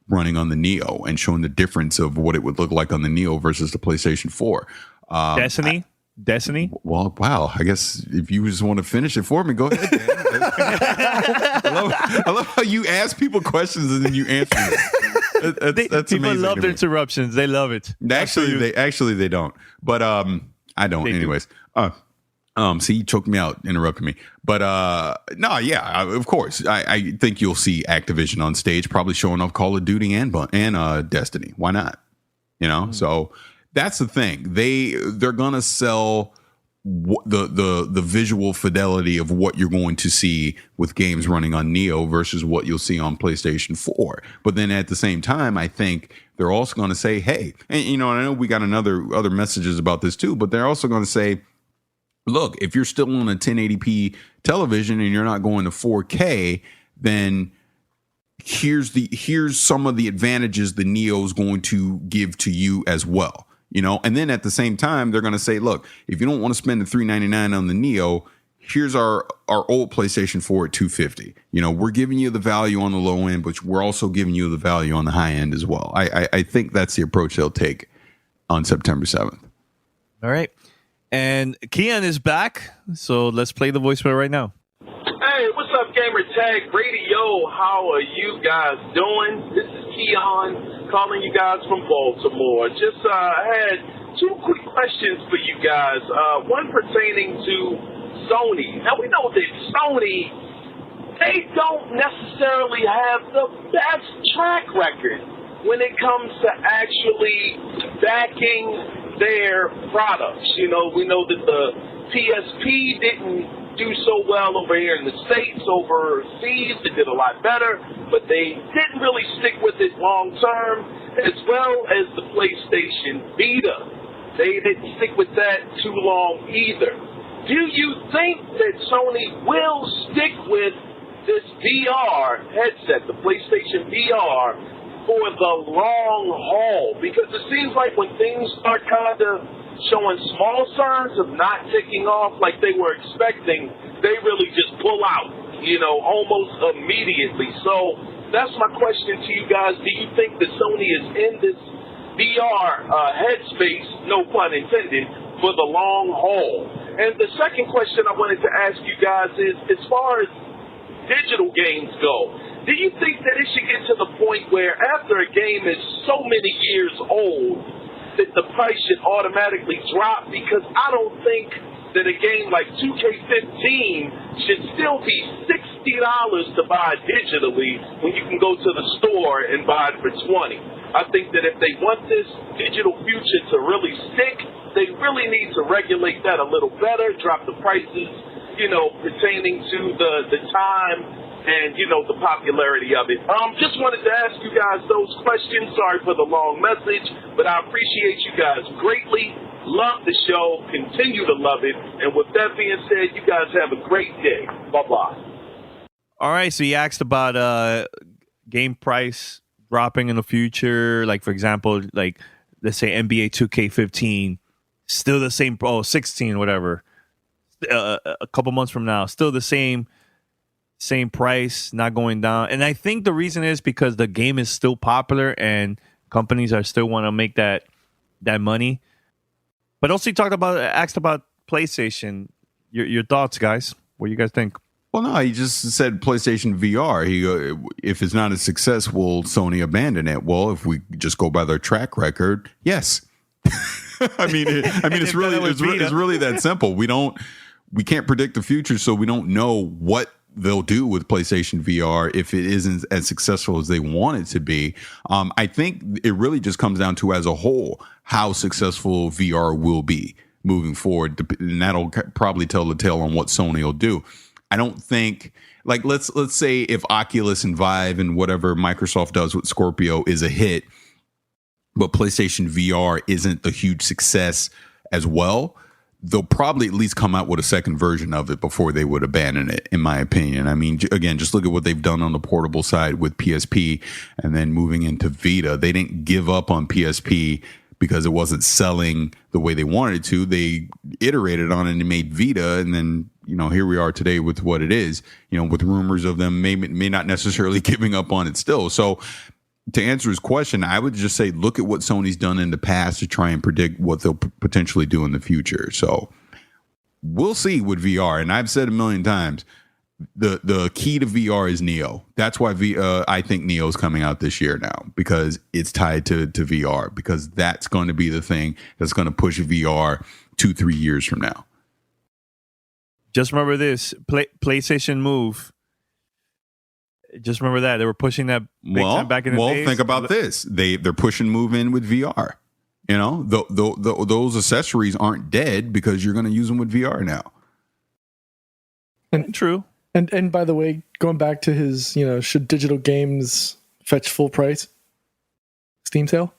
running on the Neo and showing the difference of what it would look like on the Neo versus the PlayStation 4. Destiny? Well, wow. I guess if you just want to finish it for me, go ahead, Dan. I love how you ask people questions and then you answer them. That's people amazing. love the interruptions. They love it. Actually, they don't. But I don't. Anyways. See, you choked me out, interrupted me. But no, yeah, of course. I think you'll see Activision on stage, probably showing off Call of Duty and Destiny. Why not? So that's the thing. They're gonna sell the visual fidelity of what you're going to see with games running on Neo versus what you'll see on PlayStation 4. But then at the same time, I think they're also going to say, hey, and I know we got other messages about this too, but they're also going to say, look, if you're still on a 1080p television and you're not going to 4K, then here's some of the advantages the Neo is going to give to you as well. And then at the same time, they're going to say, look, if you don't want to spend the $399 on the Neo, here's our old PlayStation 4 at $250. We're giving you the value on the low end, but we're also giving you the value on the high end as well. I think that's the approach they'll take on September 7th. All right. And Keon is back, so let's play the voicemail right now. Hey, what's up, Gamer Tag Radio? How are you guys doing? This is Keon calling you guys from Baltimore. Just had two quick questions for you guys. One pertaining to Sony. Now, we know that Sony, they don't necessarily have the best track record when it comes to actually backing their products. We know that the PSP didn't do so well over here in the States. Overseas, it did a lot better, but they didn't really stick with it long term, as well as the PlayStation Vita. They didn't stick with that too long either. Do you think that Sony will stick with this VR headset, the PlayStation VR, for the long haul? Because it seems like when things start kind of showing small signs of not taking off like they were expecting, they really just pull out, almost immediately. So that's my question to you guys. Do you think that Sony is in this VR headspace, no pun intended, for the long haul? And the second question I wanted to ask you guys is, as far as digital games go, do you think that it should get to the point where after a game is so many years old that the price should automatically drop? Because I don't think that a game like 2K15 should still be $60 to buy digitally when you can go to the store and buy it for $20. I think that if they want this digital future to really stick, they really need to regulate that a little better, drop the prices, pertaining to the time and, the popularity of it. Just wanted to ask you guys those questions. Sorry for the long message, but I appreciate you guys greatly. Love the show. Continue to love it. And with that being said, you guys have a great day. Bye-bye. All right, so you asked about game price dropping in the future. Like, for example, let's say NBA 2K15, still the same, 16, whatever. a couple months from now, still the same price, not going down. And I think the reason is because the game is still popular and companies are still want to make that money. But also you asked about PlayStation. Your thoughts, guys? What do you guys think? Well, no, he just said PlayStation VR. If it's not a success, will Sony abandon it? Well, if we just go by their track record, yes. It's really that simple. We can't predict the future, so we don't know what they'll do with PlayStation VR if it isn't as successful as they want it to be. I think it really just comes down to, as a whole, how successful VR will be moving forward, and that'll probably tell the tale on what Sony will do. I don't think, like, let's say if Oculus and Vive and whatever Microsoft does with Scorpio is a hit, but PlayStation VR isn't the huge success as well, they'll probably at least come out with a second version of it before they would abandon it, in my opinion. I mean, again, just look at what they've done on the portable side with PSP and then moving into Vita. They didn't give up on PSP because it wasn't selling the way they wanted it to. They iterated on it and made Vita, and then, here we are today with what it is, with rumors of them may not necessarily giving up on it still. So to answer his question, I would just say, look at what Sony's done in the past to try and predict what they'll potentially do in the future. So we'll see with VR. And I've said a million times, the key to VR is Neo. That's why I think Neo is coming out this year now, because it's tied to VR, because that's going to be the thing that's going to push VR 2-3 years from now. Just remember this, PlayStation Move. Just remember that they were pushing that big time back in the days. Think about this. They're pushing Move in with VR. Those accessories aren't dead because you're going to use them with VR now. And true. And by the way, going back to his, should digital games fetch full price? Steam sale?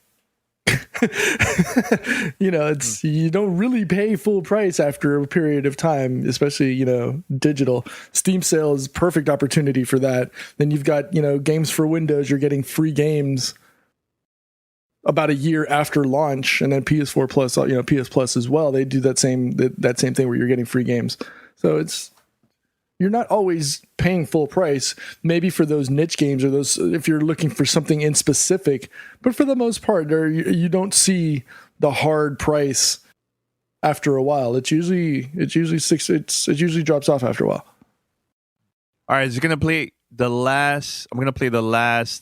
It's, you don't really pay full price after a period of time, especially, digital. Steam sale is perfect opportunity for that. Then you've got, games for Windows, you're getting free games about a year after launch, and then PS4 Plus, PS Plus as well. They do that same thing where you're getting free games. So you're not always paying full price, maybe for those niche games or those, if you're looking for something in specific, but for the most part, you don't see the hard price after a while. It usually drops off after a while. All right, I'm going to play the last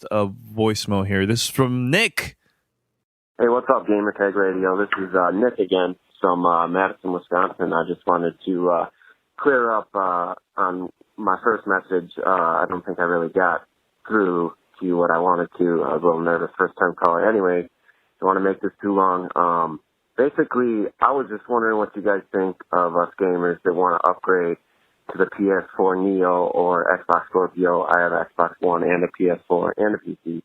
voicemail here. This is from Nick. Hey, what's up, Gamer Tag Radio? This is Nick again from Madison, Wisconsin. I just wanted to clear up on my first message. I don't think I really got through to you what I wanted to. I was a little nervous, first time caller. Anyway, don't want to make this too long. Basically, I was just wondering what you guys think of us gamers that want to upgrade to the PS4 Neo or Xbox Scorpio. I have an Xbox One and a PS4 and a PC.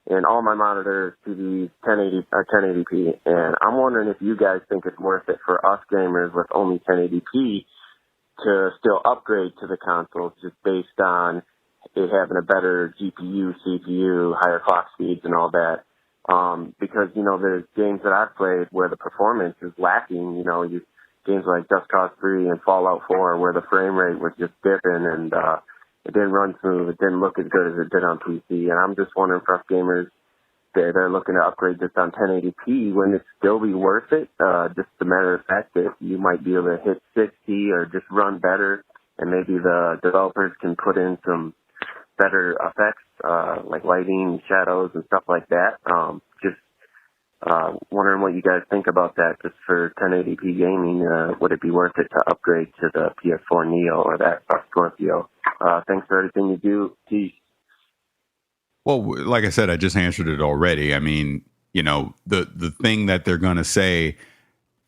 And all my monitors, TVs, 1080p. And I'm wondering if you guys think it's worth it for us gamers with only 1080p to still upgrade to the consoles just based on it having a better GPU, CPU, higher clock speeds and all that. Because, there's games that I've played where the performance is lacking, games like Just Cause 3 and Fallout 4 where the frame rate was just dipping and it didn't run smooth, it didn't look as good as it did on PC. And I'm just wondering for us gamers, they're looking to upgrade this on 1080p, wouldn't it still be worth it? Just a matter of fact that you might be able to hit 60 or just run better, and maybe the developers can put in some better effects, like lighting, shadows, and stuff like that. Just wondering what you guys think about that, just for 1080p gaming. Would it be worth it to upgrade to the PS4 Neo or the Xbox Scorpio? Thanks for everything you do. Peace. Well, like I said, I just answered it already. I mean, the thing that they're going to say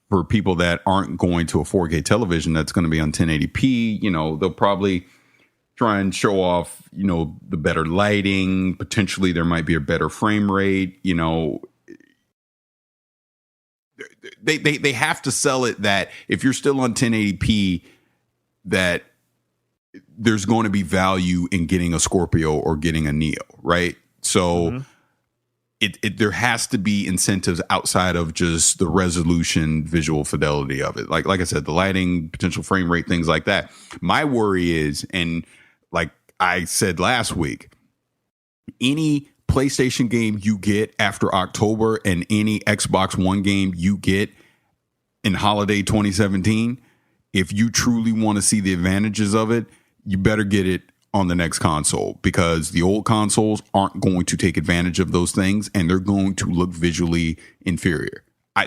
for people that aren't going to a 4K television that's going to be on 1080p, they'll probably try and show off, the better lighting. Potentially there might be a better frame rate. They have to sell it that if you're still on 1080p, that there's going to be value in getting a Scorpio or getting a Neo, right? So there has to be incentives outside of just the resolution, visual fidelity of it. Like I said, the lighting, potential frame rate, things like that. My worry is, and like I said last week, any PlayStation game you get after October and any Xbox One game you get in holiday 2017, if you truly want to see the advantages of it, you better get it on the next console, because the old consoles aren't going to take advantage of those things and they're going to look visually inferior. I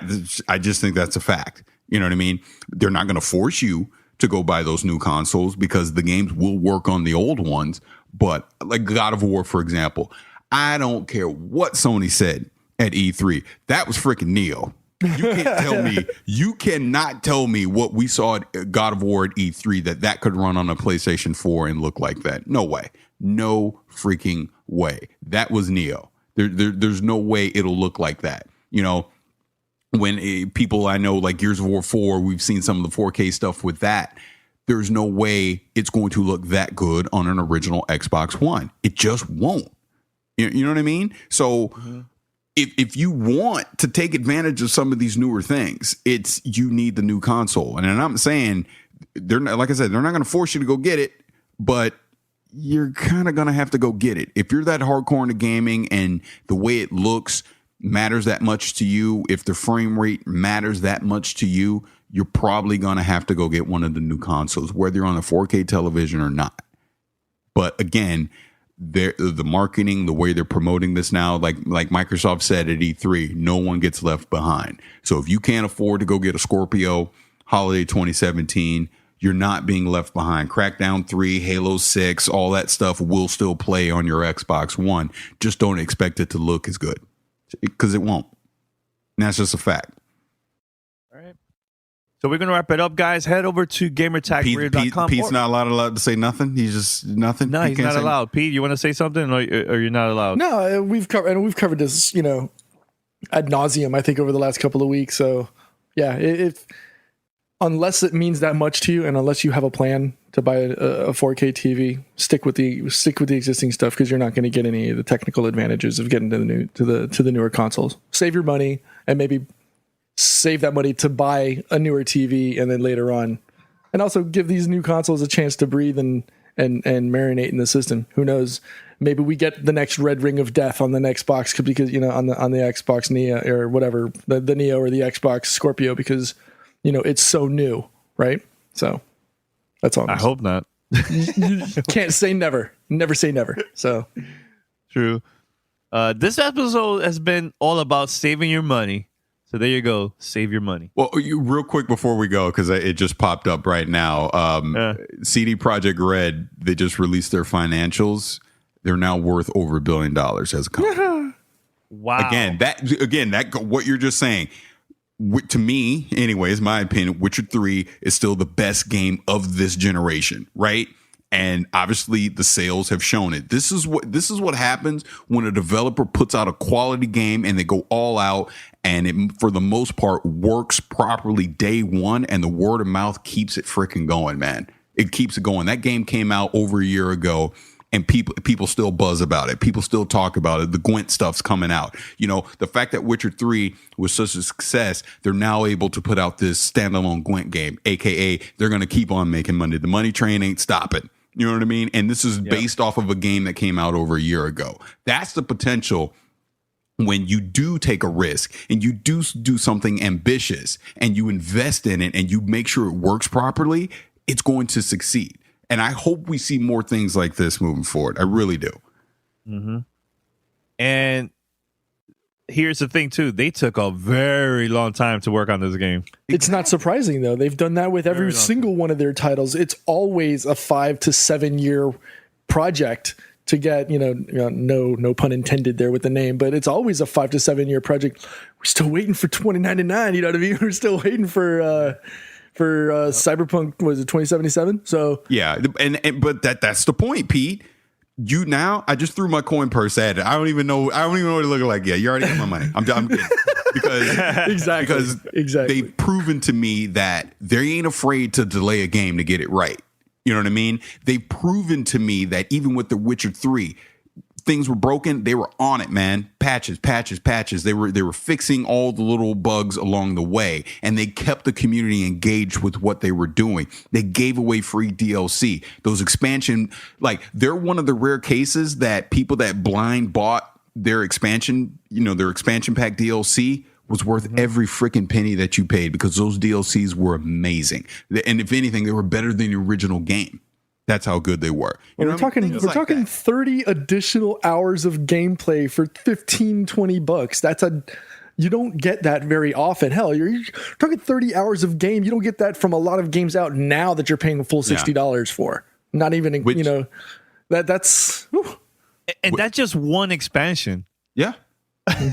just think that's a fact. You know what I mean? They're not going to force you to go buy those new consoles because the games will work on the old ones. But like God of War, for example, I don't care what Sony said at E3. That was freaking Neo. You cannot tell me what we saw at God of War at E3 that could run on a PlayStation 4 and look like that. No way. No freaking way. That was Neo. There's no way it'll look like that. You know, when people I know like Gears of War 4, we've seen some of the 4K stuff with that. There's no way it's going to look that good on an original Xbox One. It just won't. You know what I mean? So if you want to take advantage of some of these newer things, you need the new console. And I'm saying they're not, like I said, they're not going to force you to go get it, but you're kind of going to have to go get it. If you're that hardcore into gaming and the way it looks matters that much to you, if the frame rate matters that much to you, you're probably going to have to go get one of the new consoles, whether you're on a 4K television or not. But again, the marketing, the way they're promoting this now, like Microsoft said at E3, no one gets left behind. So if you can't afford to go get a Scorpio holiday 2017, you're not being left behind. Crackdown 3, Halo 6, all that stuff will still play on your Xbox One. Just don't expect it to look as good, because it won't. And that's just a fact. All right. So we're going to wrap it up, guys. Head over to gamertagradio.com. Pete's not allowed to say nothing. He's just nothing. No, he's not allowed. Pete, you want to say something, or you're not allowed? No, we've covered this, ad nauseum, I think, over the last couple of weeks. So, yeah, if unless it means that much to you, and unless you have a plan to buy a 4K TV, stick with the existing stuff, because you're not going to get any of the technical advantages of getting to the newer consoles. Save your money and maybe save that money to buy a newer TV, and then later on, and also give these new consoles a chance to breathe and marinate in the system. Who knows? Maybe we get the next red ring of death on the next box, because on the Xbox Neo or whatever, the Neo or the Xbox Scorpio, because it's so new, right? So that's all. I hope not. You can't say never. Never say never. So true. This episode has been all about saving your money. So there you go. Save your money. Well, real quick before we go, because it just popped up right now. CD Projekt Red, they just released their financials. They're now worth over $1 billion as a company. Wow. Again, that what you're just saying. To me, anyways, my opinion, Witcher 3 is still the best game of this generation, right? And obviously the sales have shown it. This is what happens when a developer puts out a quality game and they go all out, and it, for the most part, works properly day one, and the word of mouth keeps it freaking going, man. It keeps it going. That game came out over a year ago, and people still buzz about it. People still talk about it. The Gwent stuff's coming out. The fact that Witcher 3 was such a success, they're now able to put out this standalone Gwent game, aka they're going to keep on making money. The money train ain't stopping. You know what I mean? And this is based off of a game that came out over a year ago. That's the potential when you do take a risk and you do something ambitious and you invest in it and you make sure it works properly, it's going to succeed. And I hope we see more things like this moving forward. I really do. Mm-hmm. And here's the thing, too. They took a very long time to work on this game. It's not surprising, though. They've done that with every single one of their titles. It's always a 5 to 7 year project to get, no pun intended there with the name, but it's always a 5 to 7 year project. We're still waiting for 2099. You know what I mean? We're still waiting for Cyberpunk. Was it 2077? So yeah, but that's the point, Pete. I just threw my coin purse at it. I don't even know what it looks like yet. You already got my money. I'm kidding. Because they've proven to me that they ain't afraid to delay a game to get it right. You know what I mean? They've proven to me that even with The Witcher 3, things were broken, they were on it, man. Patches. They were fixing all the little bugs along the way, and they kept the community engaged with what they were doing. They gave away free DLC. Those expansion, like, they're one of the rare cases that people that blind bought their expansion, their expansion pack DLC was worth every freaking penny that you paid, because those DLCs were amazing. And if anything, they were better than the original game. That's how good they were. We're talking 30 additional hours of gameplay for $15-$20. You don't get that very often. Hell, you're talking 30 hours of game. You don't get that from a lot of games out now that you're paying a full $60 for. Not even, that's. Whew. And that's just one expansion. Yeah.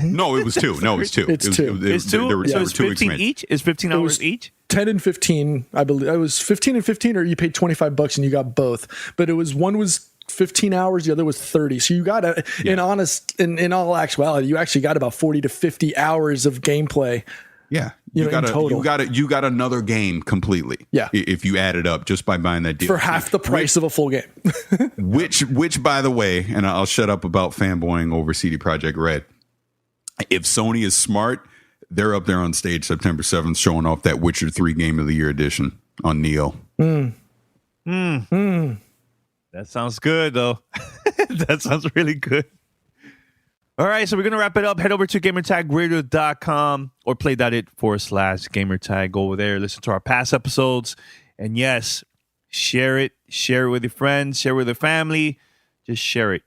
No, it was two. It's two. It's two. There were 15 each. Is 15 hours each? 10 and 15, I believe. It was 15 and 15, or you paid $25 and you got both. But one was 15 hours, the other was 30. So you got in all actuality, you actually got about 40 to 50 hours of gameplay. Yeah, in total. You got another game completely. Yeah, if you add it up just by buying that deal for half the price of a full game. which, by the way, and I'll shut up about fanboying over CD Projekt Red. If Sony is smart, they're up there on stage September 7th showing off that Witcher 3 Game of the Year edition on Neo. That sounds good, though. That sounds really good. All right, so we're going to wrap it up. Head over to gamertagradio.com or play.it/gamertag. Go over there, listen to our past episodes. And yes, share it. Share it with your friends. Share it with your family. Just share it.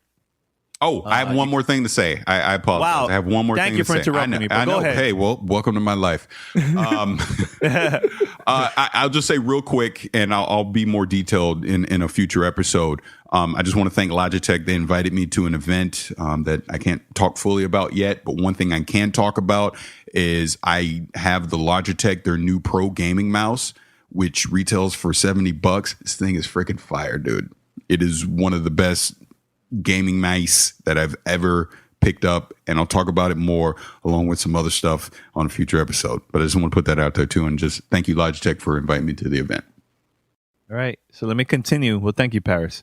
Oh, I have one more thing to say. I apologize. Wow. I have one more thing to say. Thank you for interrupting me. But go ahead. Hey, well, welcome to my life. I'll just say real quick, and I'll be more detailed in a future episode. I just want to thank Logitech. They invited me to an event that I can't talk fully about yet. But one thing I can talk about is I have the Logitech, their new Pro gaming mouse, which retails for $70. This thing is freaking fire, dude. It is one of the best gaming mice that I've ever picked up, and I'll talk about it more along with some other stuff on a future episode. But I just want to put that out there too, and just thank you, Logitech, for inviting me to the event. All right, so let me continue. Well, thank you, Paris.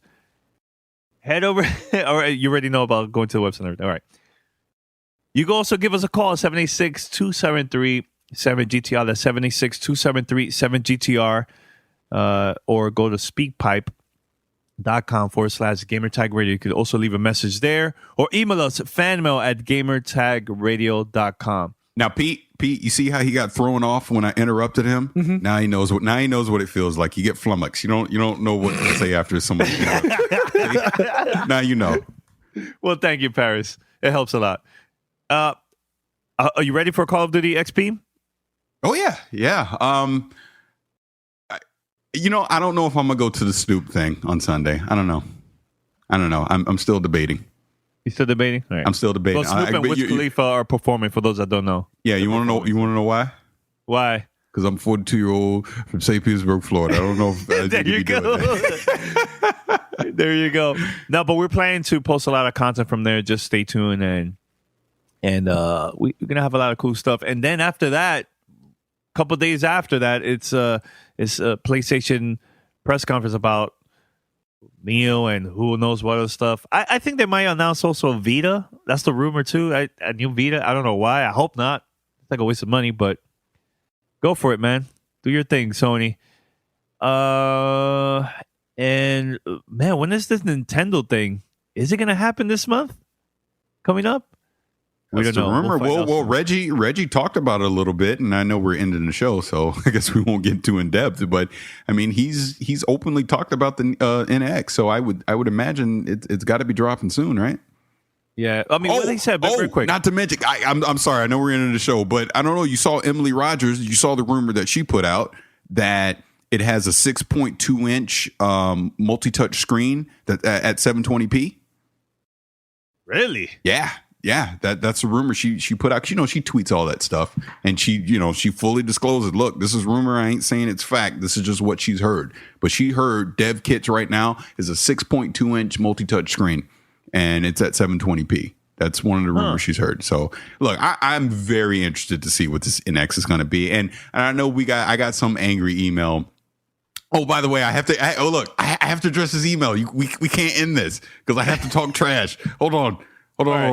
Head over. All right, you already know about going to the website and everything. All right. You can also give us a call at 786-273-7GTR. That's 786-273-7GTR. Or go to speakpipe.com/gamertagradio. You could also leave a message there or email us at fanmail@gamertagradio.com. Now, Pete, you see how he got thrown off when I interrupted him? Mm-hmm. Now he knows what it feels like. You get flummoxed. You don't know what to say after somebody. Now you know. Well, thank you, Paris. It helps a lot. Are you ready for Call of Duty XP? Oh yeah. I don't know if I'm gonna go to the Snoop thing on Sunday. I don't know. I'm still debating. You still debating? All right. I'm still debating. Well, Snoop and Wiz Khalifa are performing. For those that don't know. Yeah, you want to know? You want to know why? Why? Because I'm 42-year-old from St. Petersburg, Florida. I don't know if there you go. There you go. No, but we're planning to post a lot of content from there. Just stay tuned, and we're gonna have a lot of cool stuff. And then after that, a couple of days after that, it's a PlayStation press conference about Neo and who knows what other stuff. I think they might announce also Vita. That's the rumor too. A new Vita. I don't know why. I hope not. It's like a waste of money, but go for it, man. Do your thing, Sony. And man, when is this Nintendo thing? Is it gonna happen this month? Coming up? We don't know. Rumor. Well, Reggie talked about it a little bit, and I know we're ending the show, so I guess we won't get too in depth. But I mean, he's openly talked about the NX, so I would imagine it's got to be dropping soon, right? Yeah, I mean, what he said, but very quick. Not to mention, I'm sorry, I know we're ending the show, but I don't know. You saw Emily Rogers. You saw the rumor that she put out that it has a 6.2 inch multi-touch screen that at 720p. Really? Yeah, that's a rumor she put out. She tweets all that stuff, and she fully discloses. Look, this is rumor. I ain't saying it's fact. This is just what she's heard. But she heard dev kits right now is a 6.2 inch multi-touch screen, and it's at 720p. That's one of the rumors she's heard. So look, I'm very interested to see what this NX is going to be, and I know I got some angry email Oh, by the way, I have to address his email. We can't end this because I have to talk trash. Hold on. Right.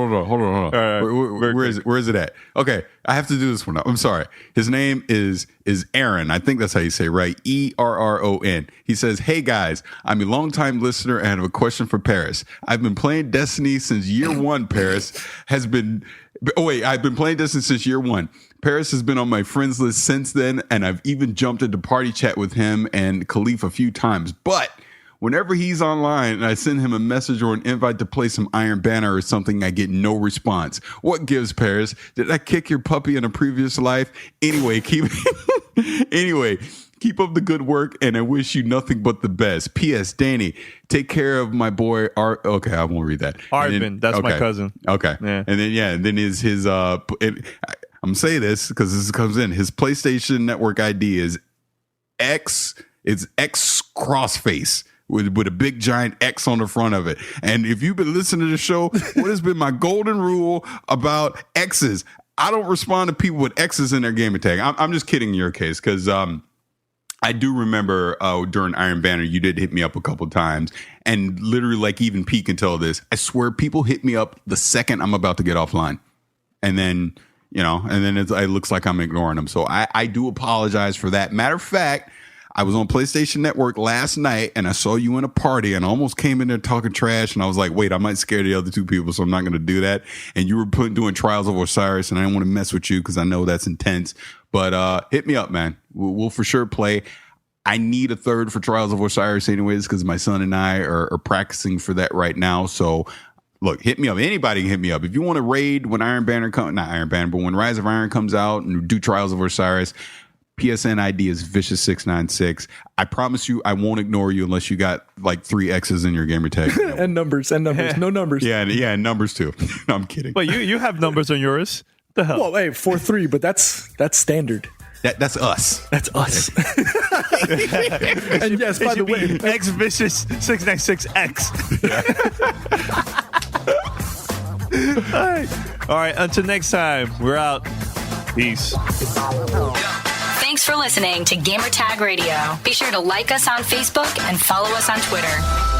Where is it at? Okay, I have to do this one. I'm sorry. His name is Aaron. I think that's how you say it, right? ERRON. He says, "Hey guys, I'm a longtime listener and I have a question for Paris. I've been playing Destiny since year one. I've been playing Destiny since year one. Paris has been on my friends list since then, and I've even jumped into party chat with him and Khalif a few times. But whenever he's online and I send him a message or an invite to play some Iron Banner or something, I get no response. What gives, Paris? Did I kick your puppy in a previous life? Anyway, keep up the good work, and I wish you nothing but the best. P.S. Danny, take care of my boy Art." Okay, I won't read that. Arvin, that's my cousin. Okay, yeah. And then his I'm saying this because this comes in. His PlayStation Network ID is X. It's X Crossface with a big giant X on the front of it. And if you've been listening to the show, what has been my golden rule about X's? I don't respond to people with X's in their gamer tag. I'm just kidding in your case because I do remember during Iron Banner, you did hit me up a couple times, and literally, like even Pete can tell this. I swear, people hit me up the second I'm about to get offline, and then it looks like I'm ignoring them. So I do apologize for that. Matter of fact, I was on PlayStation Network last night and I saw you in a party and I almost came in there talking trash. And I was like, wait, I might scare the other two people, so I'm not going to do that. And you were doing Trials of Osiris, and I didn't want to mess with you because I know that's intense. But hit me up, man. We'll for sure play. I need a third for Trials of Osiris anyways, because my son and I are practicing for that right now. So look, hit me up. Anybody can hit me up. If you want to raid when Iron Banner not Iron Banner, but when Rise of Iron comes out and do Trials of Osiris, PSN ID is Vicious696. I promise you, I won't ignore you unless you got like 3 X's in your gamer tag. and numbers. No numbers. Yeah, and numbers too. No, I'm kidding. But you have numbers on yours. The hell? Well, hey, 4-3, but that's standard. That's us. That's us. And yes, by the way, X Vicious 696X. All right. Until next time, we're out. Peace. Thanks for listening to Gamertag Radio. Be sure to like us on Facebook and follow us on Twitter.